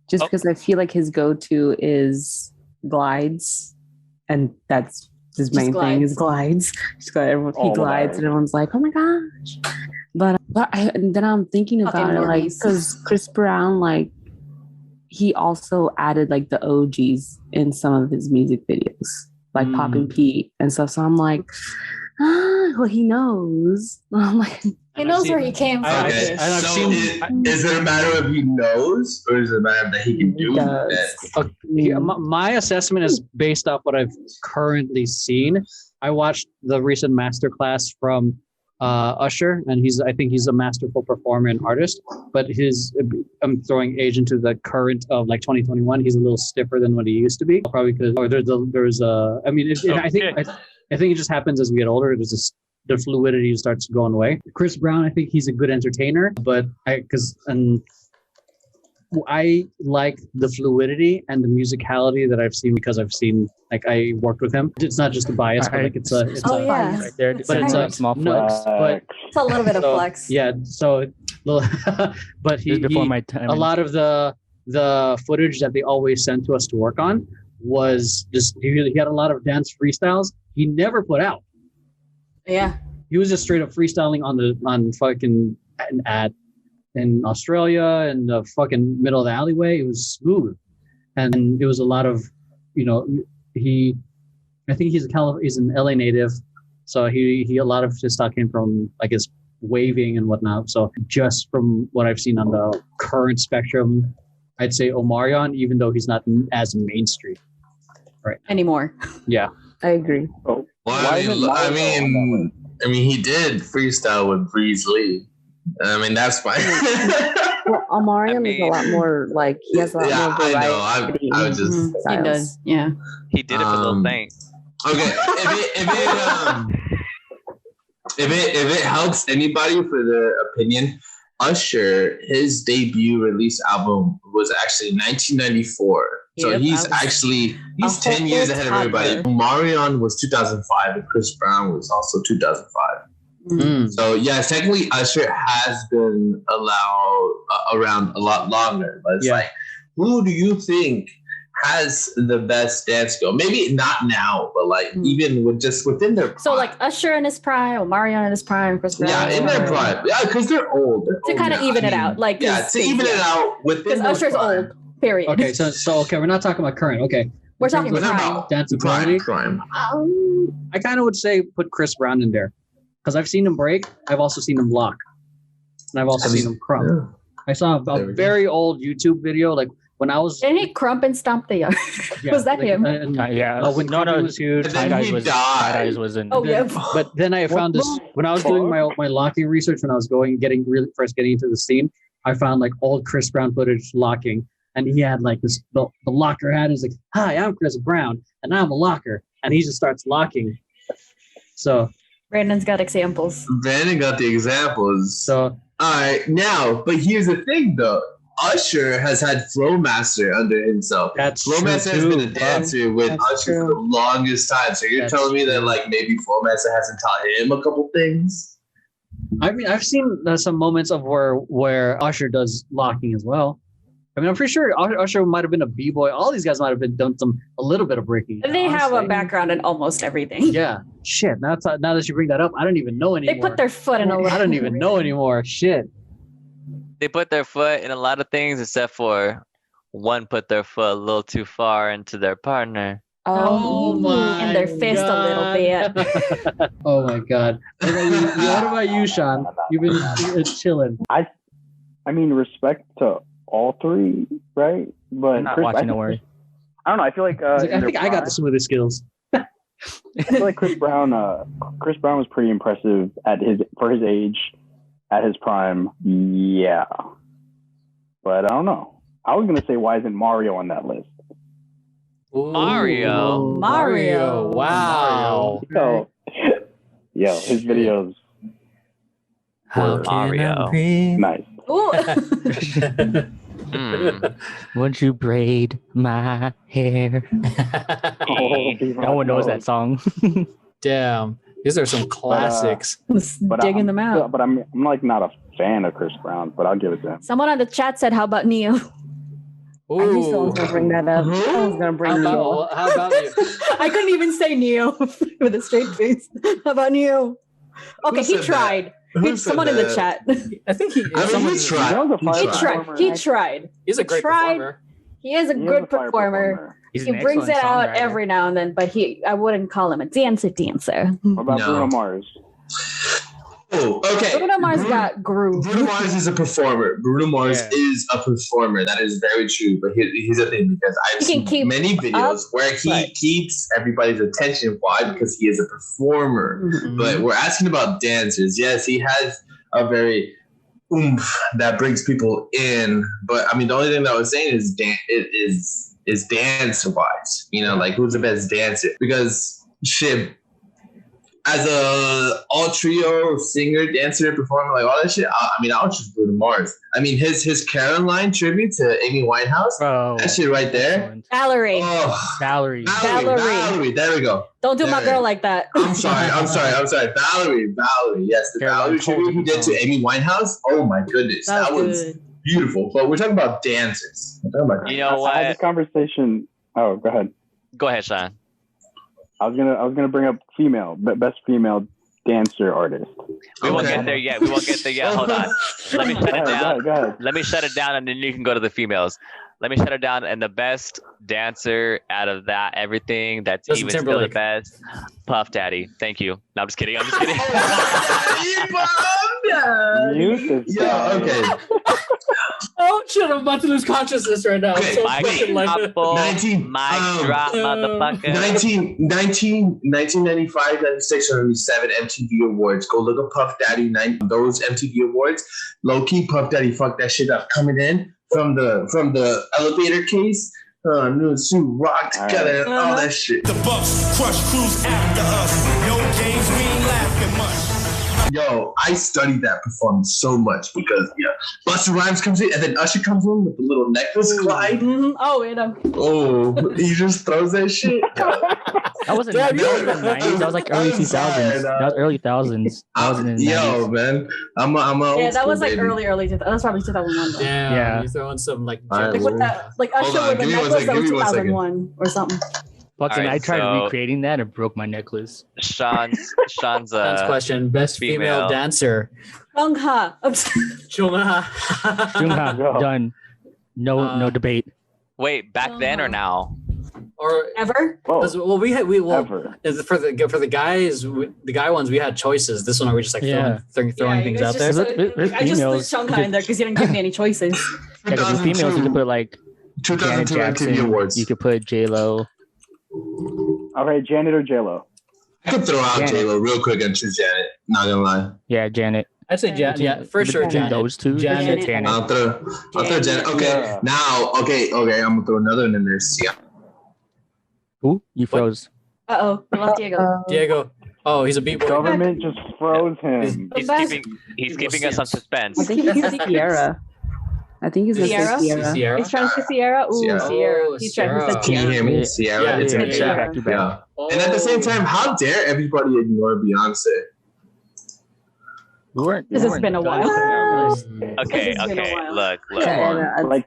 just because I feel like his go-to is glides, and that's his main thing is glides. He glides, and everyone's like, "Oh my gosh!" But then I'm thinking about it, like, because Chris Brown, like, he also added like the OGs in some of his music videos, like Poppin' Pete and stuff. So I'm like, well, he knows. I'm like, he knows where he came from. Okay. So is it a matter of he knows, or is it a matter that he can do that? Okay. My assessment is based off what I've currently seen. I watched the recent masterclass from Usher, and I think he's a masterful performer and artist, but I'm throwing age into the current of like 2021. He's a little stiffer than what he used to be, probably because I think it just happens as we get older. The fluidity starts going away. Chris Brown, I think he's a good entertainer, but I like the fluidity and the musicality that I've seen because like I worked with him. It's not just a bias, but like it's right there. But it's a small flex. But it's a little bit of flex. Yeah. So, but before my time. A lot of the footage that they always sent to us to work on was just he had a lot of dance freestyles he never put out. Yeah. He was just straight up freestyling on fucking in Australia and the fucking middle of the alleyway. It was smooth, and it was a lot of, I think he's an LA native, so he a lot of his stuff came from, I guess, waving and whatnot. So just from what I've seen on the current spectrum, I'd say Omarion, even though he's not as mainstream right anymore. Yeah, I agree. Well, I mean, he did freestyle with Breeze Lee. I mean, that's fine. Well, Omarion is a lot more like he has a lot more variety. I was just he does. Yeah, he did it for Lil Thing. Okay, if it helps anybody for their opinion, Usher, his debut release album was actually 1994. So he's 10 years ahead of everybody. Omarion was 2005, and Chris Brown was also 2005. So yes, technically Usher has been around a lot longer, but it's like, who do you think has the best dance skill? Maybe not now, but like even within their prime. So like Usher in his prime, Omarion in his prime, Chris Brown. Yeah, in their prime. Yeah, because they're old. To kind of even it out, like to even it out within. Because Usher's prime. Old. Period. Okay, so we're not talking about current. Okay, We're talking We're talking prime. about Danceability. prime. I kind of would say put Chris Brown in there because I've seen him break. I've also seen him lock, and I've also seen him crump. Yeah. I saw a very old YouTube video, like when I was. Didn't he crump and stomp the yard? Yeah, Was that like, him? When Crumpy was huge. And then Tie-dyes he was died. Tie-dyes was in. Oh, yeah. But then I found this when I was doing my locking research. When I was getting into the scene, I found like old Chris Brown footage locking, and he had like this. The locker hat is like, "Hi, I'm Chris Brown, and I'm a locker," and he just starts locking. So Brandon's got examples. Brandon got the examples. so All right, now, but here's the thing, though. Usher has had Flowmaster under himself. that's true Flowmaster has too. been a dancer with That's Usher true. for the longest time. So you're That's telling me that, true. like, maybe Flowmaster hasn't taught him a couple things? I mean, I've seen some moments of where Usher does locking as well. I mean, I'm pretty sure Usher might have been a b-boy. All these guys might have done a little bit of breaking. They have a honestly. background in almost everything. Yeah. Shit. Now that you bring that up, I don't even know anymore. They put their foot in a little. I don't even know anymore. Shit. They put their foot in a lot of things, except for one put their foot a little too far into their partner. In their fist a little bit. Oh my god. What about you, Sean? You've been chilling. I mean, respect to all three, right? But I'm not Chris, watching, don't worry. I don't know. I feel like I in think their I got prime- the smoothest skills. I feel like Chris Brown was pretty impressive for his age, at his prime. Yeah, but I don't know. I was gonna say, why isn't Mario on that list? Mario. Mario. Wow. Yo, his videos How were can I Mario. breathe? nice. Ooh. Mm. Won't you braid my hair? No one knows that song. Damn. These are some classics. Digging them out. But I'm like not a fan of Chris Brown, but I'll give it to him. Someone on the chat said, "How about Neo?" I knew someone was gonna bring that up. I was gonna bring Neo. How about you? I couldn't even say Neo with a straight face. How about Neo? Okay, he said tried. Who said Someone in the that? chat. I think he. I mean, he tried. That was a fire He performer. tried. He tried. He's a great tried. performer. He is a He is good a fire performer. He's He an brings it excellent out songwriter. every now and then, but I wouldn't call him a dancer. What about No. Bruno Mars? Oh, okay. Bruno Mars got groove. Bruno Mars is a performer. Bruno Mars Yeah. is a performer. That is very true. But here's the thing, because I've He can seen keep many videos where he right. keeps everybody's attention. Why? Because he is a performer. Mhm. But we're asking about dancers. Yes, he has a very oomph that brings people in. But I mean, the only thing that I was saying is dance wise. You know, like who's the best dancer? Because shit. As a all trio singer, dancer, performer, like all that shit, I'll choose Bruno Mars. I mean, his Caroline tribute to Amy Winehouse, Bro, that shit right there. excellent. Valerie, Oh, Valerie. Valerie. There we go. don't do my There. girl like that. I'm sorry. Valerie. Yes, the Caroline Valerie tribute he Colton did to song. Amy Winehouse. Oh my goodness, that was good. beautiful. But we're talking about dancers. We're talking about You know I had what? this conversation. Oh, go ahead. Go ahead, Sean. I was gonna bring up best female dancer artist. We won't Okay. get there yet. Hold on. Let me shut it down. Go ahead. Let me shut it down, and then you can go to the females. Let me shut it down. And the best dancer out of that, everything that's Justin even still the Timberlake. best, Puff Daddy. Thank you. No, I'm just kidding. Mute this Yeah. guy. Okay. Oh shit! I'm about to lose consciousness right now. I'm Okay, so Mic fucking like- drop, 19, drop, motherfucker. 1995, 96, or 97 MTV Awards. Go look up Puff Daddy, those MTV Awards. Low key, Puff Daddy fucked that shit up. Coming in from the elevator case, new suit, rock together, and all that shit. The Bucks crush crews after us. No games, we ain't laughing much. Yo, I studied that performance so much because Busta Rhymes comes in and then Usher comes in with the little necklace glide. Mhm. Oh, and Oh, he just throws that shit. That wasn't Damn, that was the 90s. That was like early I'm sorry, 2000s. That was early thousands. That wasn't in the 90s. Yo, man, I'm a old yeah, that school was like baby. early. That's probably 2001. Though. Damn, Yeah. you throwing some like. Alright, Like with that, like Hold Usher on, with the give me one necklace, second, that was give me one second. 2001 or something. Fucking, Alright, I tried so- recreating that and broke my necklace. Sean's Next question: best female female. dancer. Jung Ha. Chungha. Jungha, Go. done. No debate. Wait, back then or now? Or Ever? Whoa, well, ever. for the guys, the guy ones, we had choices. This one, are we just like throwing things out there? With I just threw females, Shanghai in there because you didn't give me any choices. Yeah, 'cause with females, you could put like Janet 2002 Jackson. MTV Awards. You could put J Lo. All right, Janet or J-Lo? I could throw out Janet. J-Lo real quick and choose Janet. Not gonna lie. Yeah, Janet. I'd say Janet. Yeah, for sure, Between Janet. those two, Janet. Janet. I'll throw Janet. Okay, Yeah. now, okay. I'm gonna throw another one in there. See, Ooh, you froze. Uh-oh. We lost Diego. Diego. Oh, he's a beat boy. Government just froze him. He's keeping us on suspense. I think he's Sierra. I think he's Sierra? Sierra. He's trying to say Sierra. Ooh, Sierra. Sierra. Oh, He's trying to say Sierra. Can you Sierra. hear me? Sierra, Yeah, it's in the yeah, chat. yeah. Yeah. And at the same time, how dare everybody ignore Beyonce? This has been a while. Okay, This has been a okay. while. Look. Like,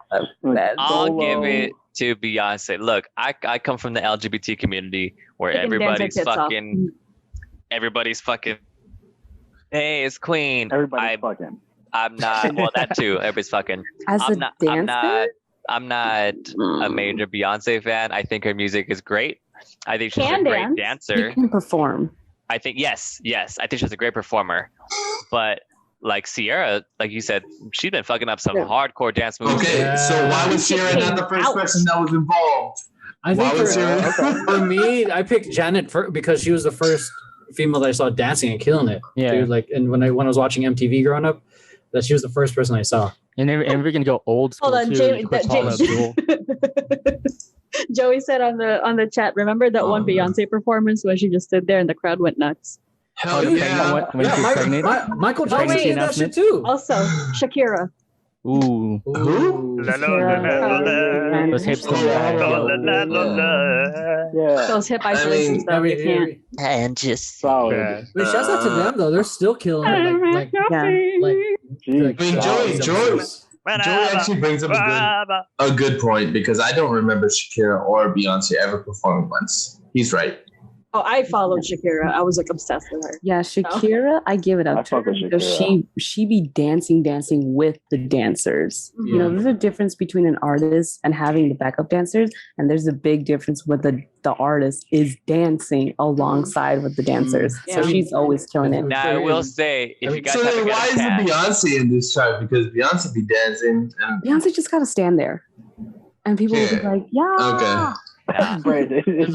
I'll Solo. give it to Beyonce. Look, I come from the LGBT community where They can dance their everybody's tits off. fucking. Hey, it's Queen. Everybody's fucking. I'm not. Well, that too. Everybody's fucking. As I'm a not. dancer, I'm not a major Beyonce fan. I think her music is great. I think she's Can a great dance. you dancer. can perform. I think yes. I think she's a great performer. But like Sierra, like you said, she's been fucking up some hardcore dance moves. Okay, so why was Sierra not the first person that was involved? I Why think was Sierra? for me, I picked Janet because she was the first female that I saw dancing and killing it. Yeah. Dude, like, and when I was watching MTV growing up, that she was the first person I saw. And we're gonna go old school Hold on, too. Jamie. You could put Paula Abdul. Joey said on the chat, remember that one Beyonce performance where she just stood there and the crowd went nuts? Hell Oh, yeah. when she was pregnant. Michael Jackson Pregnancy did that shit announcement? too. Also, Shakira. Ooh, Who? And those hips. Yeah. Those hip isolation mean, stuff. You can't. And just Solid. Yeah. But shouts out to them though; they're still killing it. Like, Jeez. I mean, Joey actually brings up a good point because I don't remember Shakira or Beyonce ever performing once. He's right. Oh, I followed Shakira. I was like obsessed with her. Yeah, Shakira, I give it I up to fuck her with because Shakira. she be dancing with the dancers. Mhm. You know, there's a difference between an artist and having the backup dancers, and there's a big difference with the artist is dancing alongside with the dancers. So Yeah. she's always killing it. now I will say, if you guys So have then to why get is a the chance, Beyonce in this chart? Because Beyonce be dancing and Beyonce just gotta stand there, and people will be Yeah. like, "Yeah." okay.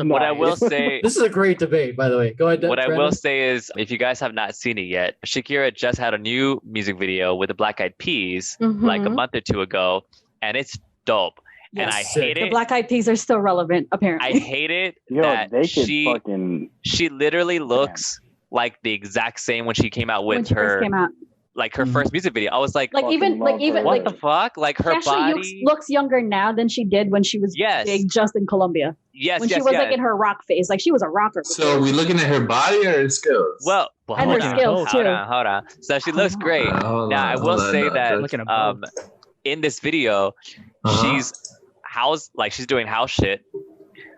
what I will say, this is a great debate, by the way. Go ahead. what I will Brandon. say is, if you guys have not seen it yet, Shakira just had a new music video with the Black Eyed Peas like a Mhm. month or two ago, and it's dope. And I Yes. hate The it. Black Eyed Peas are still relevant, I apparently. hate it Yo, that they could she fucking. literally looks like the exact same when she came out when with she first her came out. like her first music video. I was like, Like even love her. what like the fuck? Like her she actually body. looks younger now than she did when she was Yes. big just in Colombia. Yes, When yes, she was yes. like in her rock phase. Like she was a rocker. So are we looking at her body or her skills? well, And hold her on, skills, hold too. on, hold on. So she looks great. Hold Now I on, will hold on, say no, that Looking at in this video, she's she's doing house shit.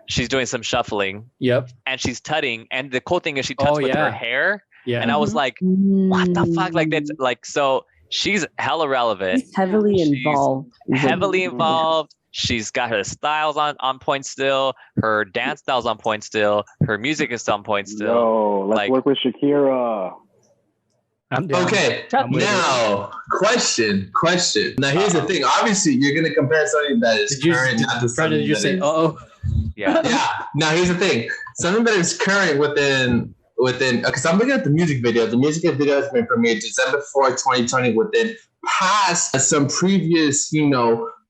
She's doing some shuffling Yep. and she's tutting. And the cool thing is she tuts Oh, with her yeah. hair. Yeah. And I was Mhm. like, what the fuck? Like that's like so she's hella relevant. She's heavily She's involved. Heavily involved. She's got her styles on point still. Her dance styles on point still. Her music is on point still. Yo, let's Like- work with Shakira. I'm down. Okay, I'm with it. now question. Now here's the thing. Obviously, you're gonna compare something that is Did you, current, not to Brandon, something did you that say, is- oh? Yeah. Yeah. Now here's the thing. Something that is current within because I'm looking at the music video. The music video has been premiered December 4th, 2020, within past some previous,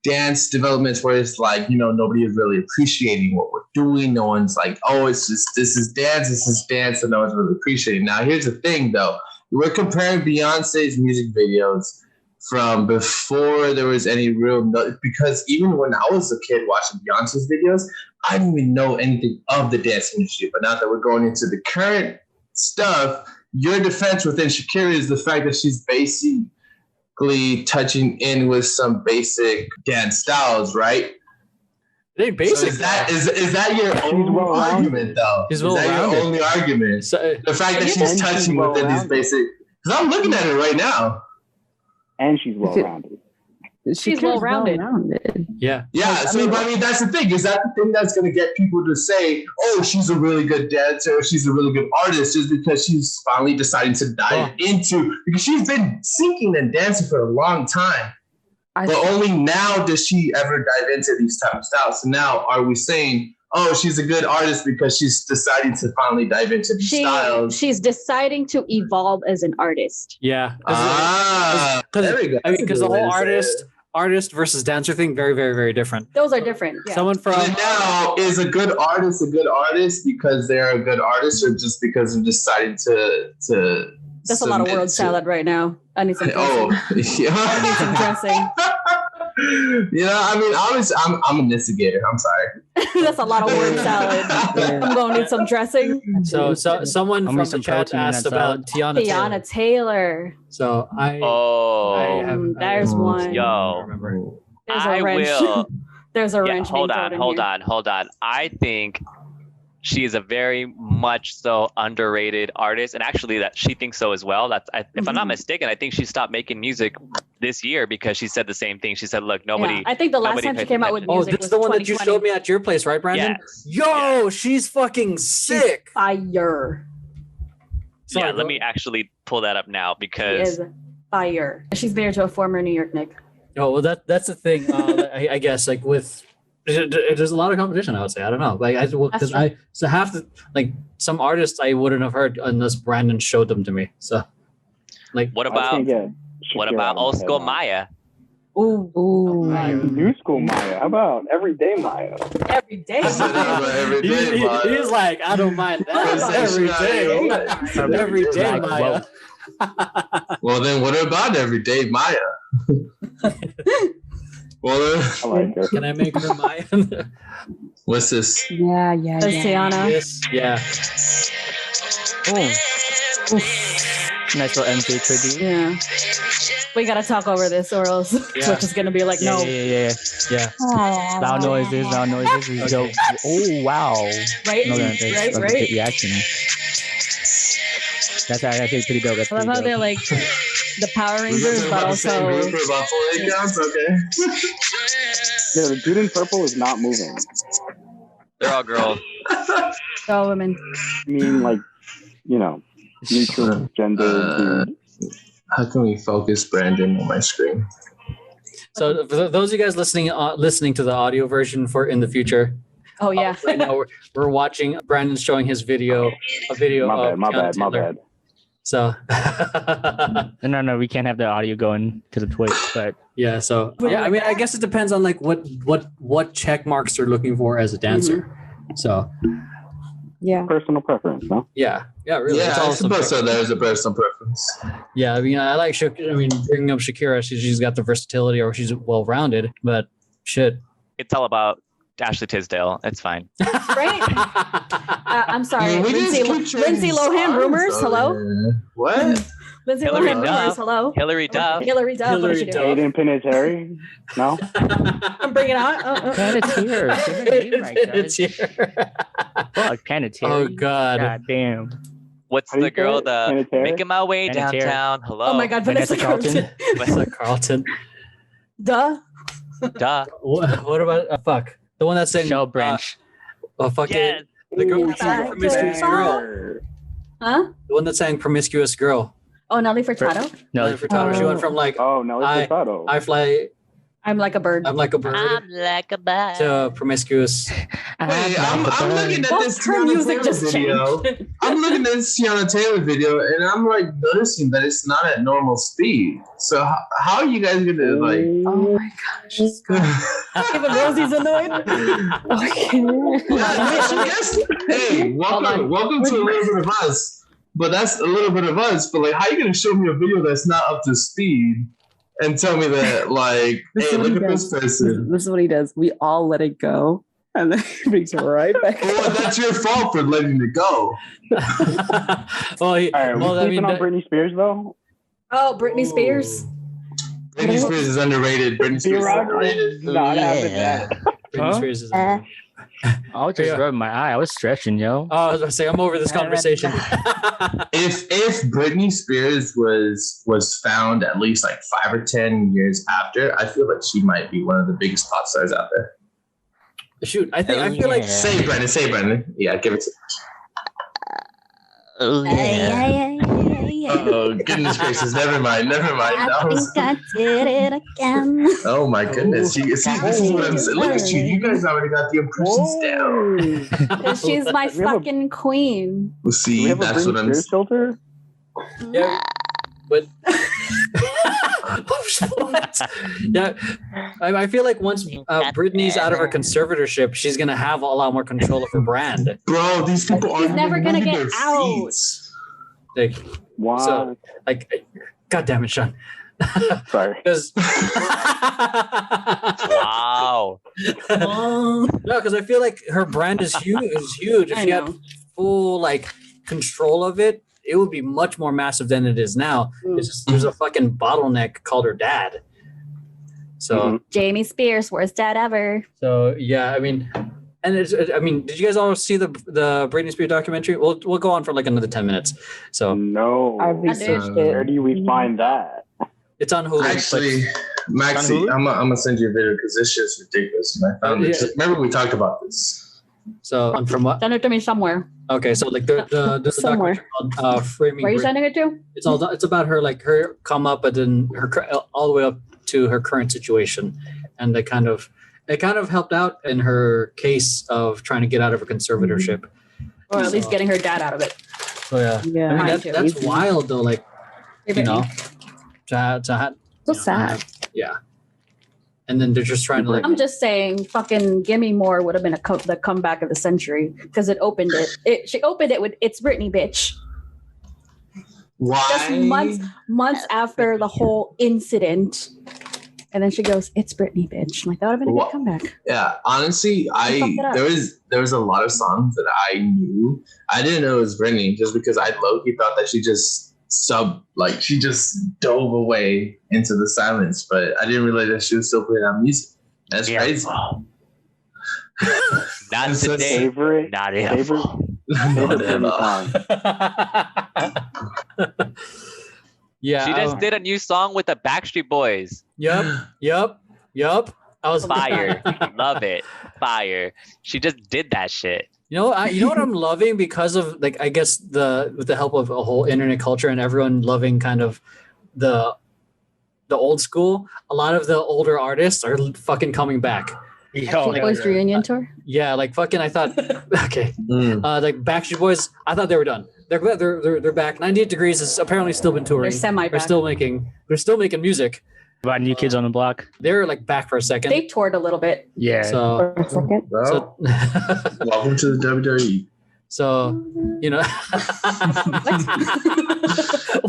dance developments where it's like, nobody is really appreciating what we're doing. No one's like, oh, this is dance, and no one's really appreciating. Now here's the thing though. We're comparing Beyonce's music videos from before there was any real because even when I was a kid watching Beyonce's videos, I didn't even know anything of the dance industry. But now that we're going into the current stuff, your defense within Shakira is the fact that she's basically touching in with some basic dance styles, right? It ain't So basic. is that your only well-rounded. argument though? She's Is that your well-rounded. only argument? So, The fact that You she's just- touching within these basic. Because I'm looking at it right now. And she's well rounded. She's well-rounded. Yeah. Yeah, so I mean, that's the thing. Is that the thing that's going to get people to say, "Oh, she's a really good dancer. Or she's a really good artist," just because she's finally deciding to dive into, because she's been singing and dancing for a long time, but only now does she ever dive into these type of styles. So now, are we saying, "Oh, she's a good artist because she's deciding to finally dive into these styles"? She's deciding to evolve as an artist. Yeah. There we go. I mean, because the whole artist versus dancer thing, very, very, very different. Those are different. Yeah. Someone from So now, is a good artist because they're a good artist, or just because they're deciding to That's a lot of word salad right now. I need some dressing. Oh, yeah. I need some dressing. I mean, I'm an instigator. I'm sorry. That's a lot of word salad. I'm going to need some dressing. So someone from the chat asked about Tiana Taylor. So I have there's one. Yo, There's a wrench. There's a wrench. Hold on. I think she is a very much so underrated artist, and actually that she thinks so as well. If I'm not mistaken, I think she stopped making music this year because she said the same thing. She said, "Look, nobody." Yeah, I think the last time she came out with music this is the one that you showed me at your place, right, Brandon? Yes. Yo, she's fucking sick. She's fire. Yeah, let me actually pull that up now because she is fire. She's married to a former New York Knick. Oh well, that's the thing. I guess like with. There's a lot of competition, I would say. I don't know. Like half the some artists I wouldn't have heard unless Brandon showed them to me. So like what about old school Maya? Ooh. New school Maya. How about everyday Maya? Everyday Maya. He's like, I don't mind that. Everyday Maya. Well, then what about everyday Maya? Well, I like her. Can I make her Maya? What's this? Yeah. That's Tiana. Yes. Yeah. Oh. Nice little MJ tribute. Yeah. We gotta talk over this, or else Twitch is gonna be like, no. Yeah. Loud noises. We go. Oh wow. Right. That's a good reaction. That's actually pretty dope. I love how they're like the Power Rangers, but also. Okay. Yeah, the dude in purple is not moving. They're all girls. They're all women. I mean, like, neutral gender. How can we focus Brandon on my screen? So for those of you guys listening to the audio version for in the future. Oh yeah. Right now we're watching Brandon's showing his video. My bad. So no, we can't have the audio going to the Twitch, but yeah. So yeah, I mean, I guess it depends on like what check marks they're looking for as a dancer. So yeah, personal preference, no? Yeah, really. Yeah, I suppose so. There's a personal preference. Yeah, I mean, I like bringing up Shakira. She's got the versatility, or she's well-rounded. But shit, it's all about Ashley Tisdale. It's fine. Right? I'm sorry. Lindsay Lohan rumors. Hello? What? Lindsay Lohan rumors. Hello? Hilary Duff. Aiden Panettiere. No? I'm bringing it on. Panettiere. Fuck, Panettiere. Oh, God. God damn. What's the girl? Making my way downtown. Hello. Oh, my God. Vanessa Carlton. Vanessa Carlton. Duh. What about, fuck. The one that sang Shell Branch. Fuck it. The girl that sang Promiscuous Girl. Huh? The one that sang Promiscuous Girl. Oh, Nelly Furtado? Nelly Furtado. She went from like, Nelly Furtado. I fly. I'm like a bird. I'm like a bird. To Promiscuous. I'm looking at this her music Taylor just video. I'm looking at this Tiana Taylor video, and I'm like noticing that it's not at normal speed. So how are you guys gonna like? Oh my gosh! Even Rosie's annoyed. Hey, welcome to a little bit of us. But that's a little bit of us. But like, how are you gonna show me a video that's not up to speed? And tell me that, like, hey, look at this person. This is what he does. We all let it go, and then he brings it right back. Well, that's your fault for letting it go. All right, on Britney Spears, though? Oh, Britney Spears. Britney Spears is underrated. Britney Spears is underrated. Not having that. Britney Huh? Spears is. Uh, I was just Yeah. rubbing my eye. I was stretching, yo. Oh, I was gonna say I'm over this conversation. If Britney Spears was found at least like 5 or 10 years after, I feel like she might be one of the biggest pop stars out there. Shoot, I Oh, feel like yeah. Say Brendan. Yeah, give it to. Oh Oh goodness gracious! Never mind. That was. I did it again. Oh my goodness! See, this is what I'm saying. Look at you. You guys already got the impressions down. Because she's my We have a- fucking queen. Do we See, have a that's what Britney I'm. Spears filter? yeah, but what? Yeah, I feel like once Britney's out of her conservatorship, she's gonna have a lot more control of her brand. Bro, these people She's are never gonna get out. Like, What? So- like, God damn it, Sean. Sorry. Because Wow. no, because I feel like her brand is huge. If I she had know. full like control of it, it would be much more massive than it is now. Mm. It's just, there's a fucking bottleneck called her dad. So Mhm. Jamie Spears, worst dad ever. so yeah, I mean, and it's I mean, did you guys all see the Britney Spears documentary? We'll go on for like another 10 minutes. So No. I researched it. Where do we find that? it's on Hulu. Actually, Maxie, Hulu? I'm gonna send you a video because this shit's ridiculous. And I found it. Yeah. Remember we talked about this. So from what? Send it to me somewhere. Okay, so like there's a Somewhere. documentary called Framing Where are you Britney. sending it to? It's about her like her come up, but then her all the way up to her current situation, and it kind of helped out in her case of trying to get out of her conservatorship. Or at least So- getting her dad out of it. So yeah, Yeah. I mean Mine that, too. that's wild though. Like you know, to So sad. yeah, and then they're just trying to like I'm just saying, fucking Gimme More would have been the comeback of the century because it opened it. She opened it with "It's Britney, bitch." Why? Just months after the whole incident, and then she goes, "It's Britney, bitch." I'm like, that would have been a Wha- good comeback. Yeah, honestly, fucked it up. there was a lot of songs that I knew. I didn't know it was Britney just because I low-key thought that she just she just dove away into the silence, but I didn't realize that she was still putting out music. That's Yeah. crazy. Not It's so today. Favorite? Not Favorite? Not at all. yeah. She just did a new song with the Backstreet Boys. Yep. I was Fire. Love it. Fire. She just did that shit. You know what I'm loving because of like I guess with the help of a whole internet culture and everyone loving kind of the old school. A lot of the older artists are fucking coming back. Backstreet Boys reunion tour. Yeah, like fucking. I thought okay, Mm. like Backstreet Boys. I thought they were done. They're back. 98 Degrees has apparently still been touring. They're semi They're back. still making music. About New Kids on the Block. They're like back for a second. They toured a little bit. Yeah. So For a second. Well, so welcome to the WWE. so you know.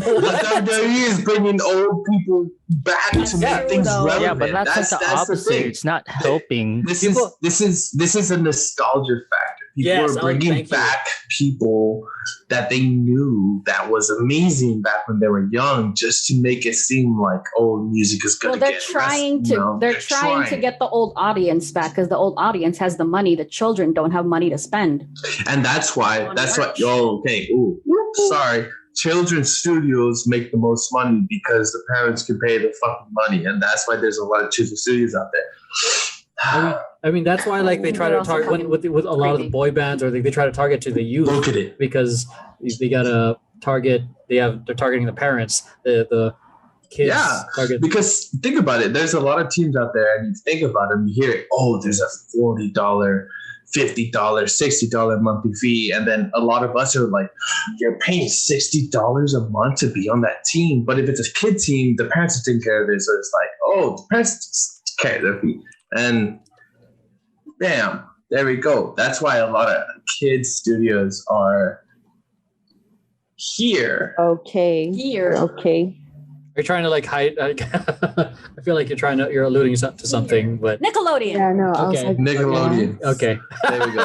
The WWE is bringing old people back to Yeah. make things Though. relevant. yeah, but that's like the opposite. thing. It's not helping. This People- is a nostalgia factor. People Yes, are bringing thank you. back people that they knew that was amazing back when they were young, just to make it seem like music is Well, gonna they're get trying to. you know, they're trying to get the old audience back because the old audience has the money. The children don't have money to spend. and that's why On that's what merch. okay. Ooh, sorry. Children's studios make the most money because the parents can pay the fucking money, and that's why there's a lot of children's studios out there. I mean, that's why like they try They're to also target fucking with a lot of the crazy. boy bands, or they try to target to the youth Look at it. because they gotta target. They're targeting the parents, the kids. Yeah, target. because think about it. There's a lot of teams out there, and you think about them, you hear it. Oh, there's a $40, $50, $60 monthly fee, and then a lot of us are like, "You're paying $60 a month to be on that team." But if it's a kid team, the parents are taking care of it, so it's like, "Oh, the parents just care of their fee," and bam, there we go. That's why a lot of kids studios are here. Okay. Here. Okay. You're trying to like hide. I feel like you're alluding to something, but Nickelodeon. Yeah, no, I was Okay. like, Nickelodeon. okay. There we go.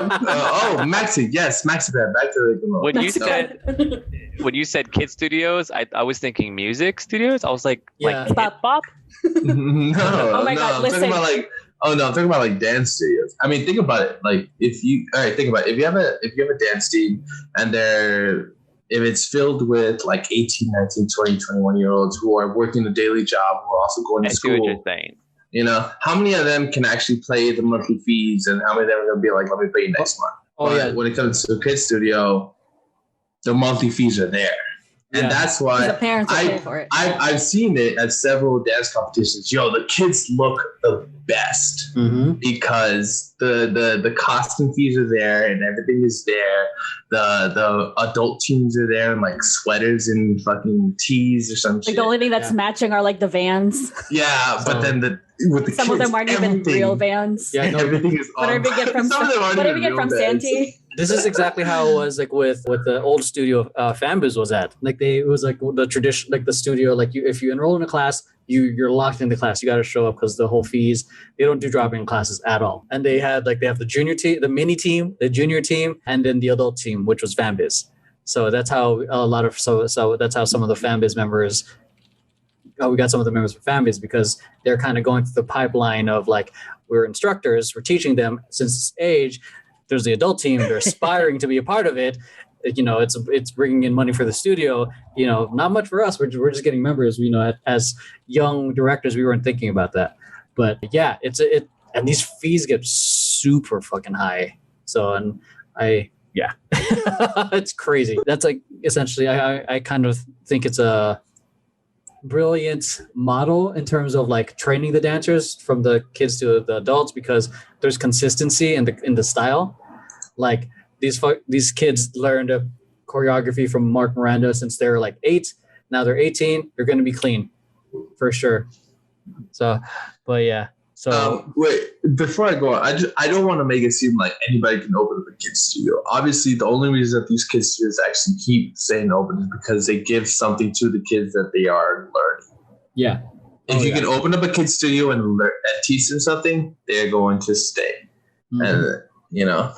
Maxi. Yes, Maxi. Back to Nickelodeon. When you So- said kid studios, I was thinking music studios. I was like, Yeah. Bop bop. no, Oh my no, God, I'm listen. talking about like Oh no, I'm talking about like dance studios. I mean, think about it. Like think about it. If you have a dance team and if it's filled with like 18, 19, 20, 21-year-olds who are working a daily job, who are also going to school. I see what you're saying. You know, how many of them can actually pay the monthly fees, and how many of them are going to be like, let me pay you next month? But when it comes to a kid's studio, the monthly fees are there. And that's why the parents will pay for it. I've seen it at several dance competitions. Yo, the kids look the best because the costume fees are there and everything is there. The adult teams are there in like sweaters and fucking tees or some shit. The only thing that's matching are like the Vans. Yeah, but then with the some kids, of them aren't even real Vans. Yeah, no, everything is whatever you get from Santi. This is exactly how it was like with the old studio Fanbooz was at. Like it was like the tradition, like the studio. Like if you enroll in a class, you're locked in the class. You got to show up because the whole fees. They don't do drop-in classes at all. And they have the junior team, the mini team, the junior team, and then the adult team, which was Fanbooz. So that's how that's how some of the Fanbooz members. We got some of the members from Fanbooz because they're kind of going through the pipeline of like we're instructors, we're teaching them since this age. There's the adult team. They're aspiring to be a part of it. You know, it's bringing in money for the studio. You know, not much for us. We're just getting members. You know, as young directors, we weren't thinking about that. But yeah, and these fees get super fucking high. So it's crazy. That's like essentially, I kind of think it's a brilliant model in terms of like training the dancers from the kids to the adults because there's consistency in the style. Like these kids learned a choreography from Mark Miranda since they were like 8. Now they're 18. They're going to be clean for sure. So, but yeah. So wait, before I go on, I don't want to make it seem like anybody can open up a kids studio. Obviously, the only reason that these kids studios actually keep staying open is because they give something to the kids that they are learning. Yeah. If you can open up a kids studio and teach them something, they're going to stay. And you know,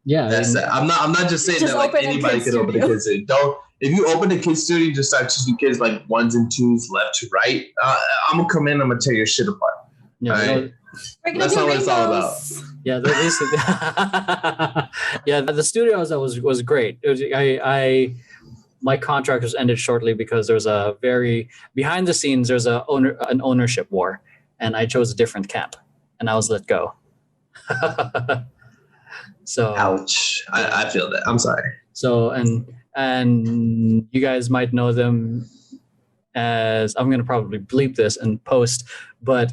that's that. I'm not just saying that like anybody can open a kids studio. Don't. If you open a kids studio, just start teaching kids like 1s and 2s, left to right. I'm gonna come in. I'm gonna tear your shit apart. Yeah, right? That's not what it's all about. Yeah, the studios that was great. It was, my contract was ended shortly because there's a very behind the scenes. There's an ownership war, and I chose a different camp, and I was let go. So ouch! I feel that. I'm sorry. So and you guys might know them as I'm gonna probably bleep this and post, but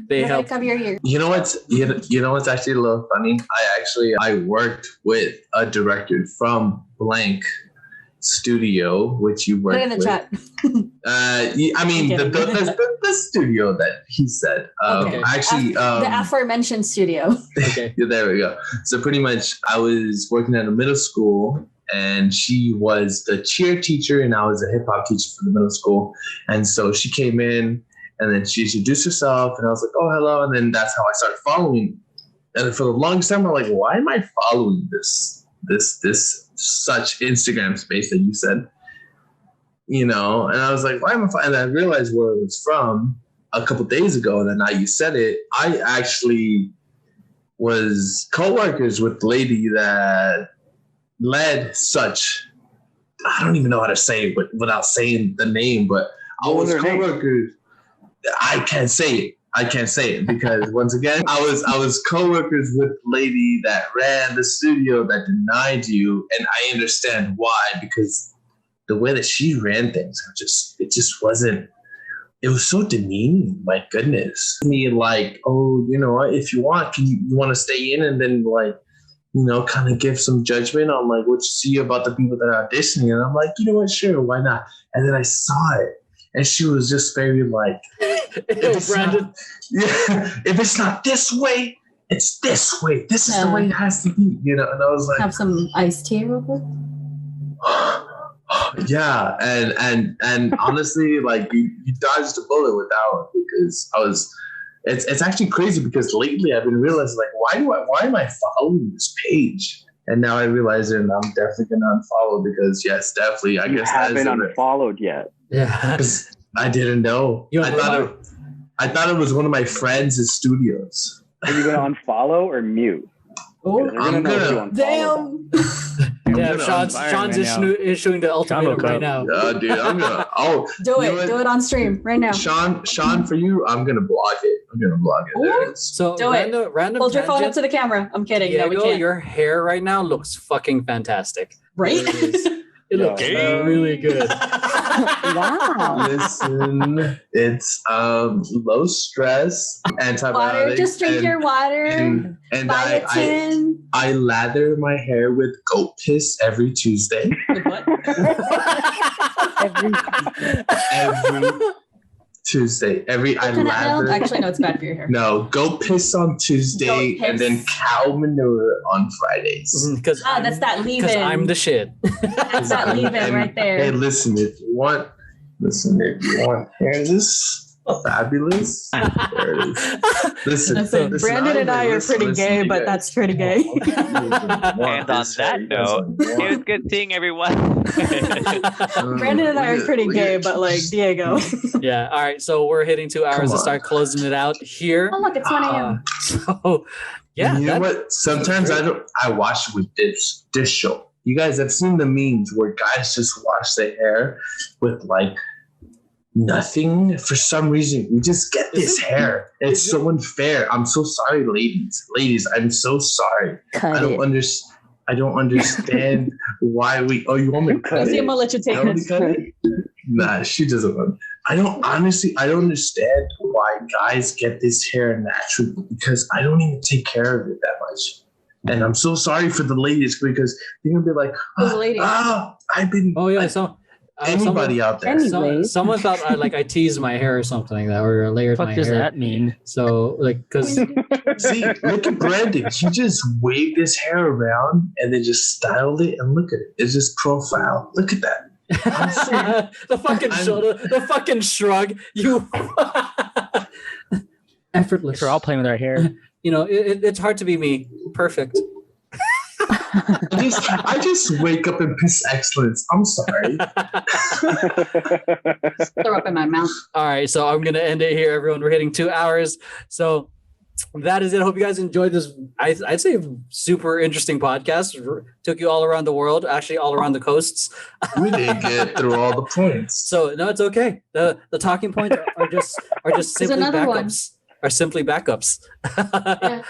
they help. You know what's actually a little funny? I worked with a director from blank studio, which you worked with. Put it in the chat. I mean the studio that he said. Actually, the aforementioned studio. Okay. Yeah, there we go. So pretty much, I was working at a middle school. And she was the cheer teacher, and I was a hip hop teacher for the middle school. And so she came in, and then she introduced herself, and I was like, "Oh, hello!" And then that's how I started following. And for the longest time, I'm like, "Why am I following this such Instagram space that you said?" You know, and I was like, "Why am I?" And I realized where it was from a couple days ago, and then now you said it. I actually was co-workers with the lady that led such, I don't even know how to say it without saying the name, but I was co-workers. I can't say it because once again, I was co-workers with the lady that ran the studio that denied you, and I understand why, because the way that she ran things, it just wasn't. It was so demeaning. My goodness, me like, oh, you know what? If you want, you want to stay in, and then like, you know, kind of give some judgment on like what you see about the people that are auditioning. And I'm like, you know what, sure, why not? And then I saw it, and she was just very like, if it's not this way, it's this way. This is the way it has to be, you know. And I was like, have some iced tea real quick. Yeah, and honestly, like you dodged a bullet with that one because I was. It's actually crazy because lately I've been realizing like why am I following this page? And now I realize it, and I'm definitely gonna unfollow because yes, definitely. I guess haven't unfollowed yet. Yeah, I didn't know. I thought it was one of my friends' studios. Are you going to unfollow or mute? Oh, I'm gonna. damn. Yeah, Sean's issuing the ultimatum right now. Yeah, dude, I'm gonna. Oh, Do it on stream right now. Sean, for you, I'm gonna block it. There it is. So Do it. random Hold your phone up tangent. to the camera. I'm kidding. No, we Diego, can't. your hair right now looks fucking fantastic. Right? It looks really good. Wow. Listen, it's low stress, antibiotic. Water. Just drink your water. And Biotin. I lather my hair with goat piss every Tuesday. every Tuesday. I lather. Actually, no, it's bad for your hair. No, goat piss on Tuesday Goat piss. and then cow manure on Fridays. Because that's that leave-in. Because I'm the shit. That's that leave-in right there. Hey, listen, if you want hair this fabulous, there it is. Listen, Brandon and I are pretty gay, but that's pretty gay. And on that note, it was good seeing everyone. Brandon and I are pretty gay, but like Diego. Yeah. All right. So we're hitting 2 hours to start closing it out here. Oh, look, it's 1 a.m. So yeah. You know what? Sometimes I wash with dish soap. You guys have seen the memes where guys just wash their hair with like nothing for some reason. We just get this hair. It's so unfair. I'm so sorry, ladies. Ladies, I'm so sorry. I don't understand why we. Oh, you want me to cut it? I'm gonna let you take it. Nah, she doesn't want. I don't understand why guys get this hair naturally because I don't even take care of it that much. And I'm so sorry for the ladies because they're gonna be like, I've been. Oh yeah, so. Anybody out there? Someone thought I teased my hair or something like that, or layered my hair. What does that mean? So because see, look at Brandon. He just waved his hair around and then just styled it, and look at it. It's just profile. Look at that. the fucking shoulder, the fucking shrug. You effortless. We're all playing with our hair. You know, it's hard to be me. Perfect. I just wake up and piss excellence. I'm sorry. Throw up in my mouth. All right, so I'm gonna end it here, everyone. We're hitting 2 hours, so that is it. I hope you guys enjoyed this. I'd say super interesting podcast. Took you all around the world, actually all around the coasts. We didn't get through all the points. So no, it's okay. The talking points are just simply backups. Are simply backups. Yeah.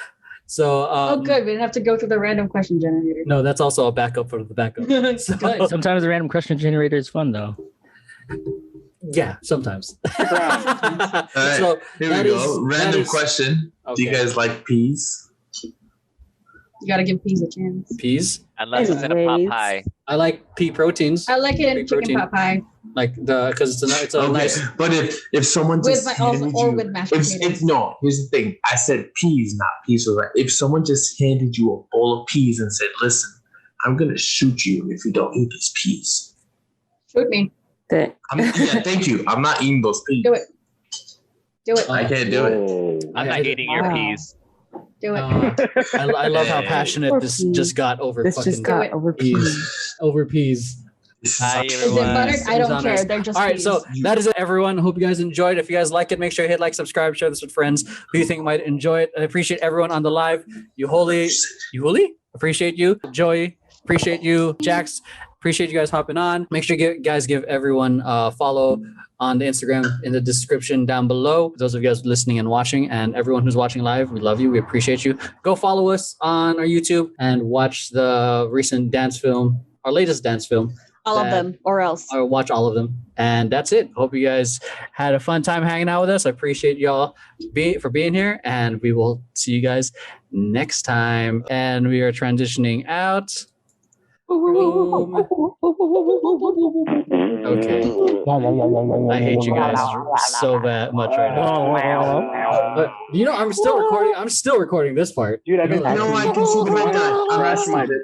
So good. We didn't have to go through the random question generator. No, that's also a backup for the backup. Sometimes the random question generator is fun though. Yeah, sometimes. All right, so here we go. Random question. Okay. Do you guys like peas? You gotta give peas a chance. Peas? Unless it's in a pot pie. I like pea proteins. I like it in chicken pot pie. Like because it's a nice. But if someone just with mashed potatoes. No, here's the thing. I said peas, not peas. Right? If someone just handed you a bowl of peas and said, "Listen, I'm gonna shoot you if you don't eat these peas." Shoot me. Thank you. I'm not eating those peas. Do it. I can't do it. I'm not eating your peas. Do it. I love how passionate this just got over peas. Over peas. Hi, is it buttered? I don't care. They're just all right. peas. So that is it, everyone. Hope you guys enjoyed. If you guys like it, make sure you hit like, subscribe, share this with friends who you think might enjoy it. I appreciate everyone on the live. You holy, appreciate you. Joey, appreciate you. Jax, appreciate you guys hopping on. Make sure you guys give everyone a follow on the Instagram in the description down below. Those of you guys listening and watching, and everyone who's watching live, we love you. We appreciate you. Go follow us on our YouTube and watch the recent dance film, our latest dance film. All of them, or else. Or watch all of them. And that's it. Hope you guys had a fun time hanging out with us. I appreciate y'all for being here. And we will see you guys next time. And we are transitioning out. Okay. I hate you guys so much right now. But I'm still recording. I'm still recording this part. Dude, I can see the red dot. I'm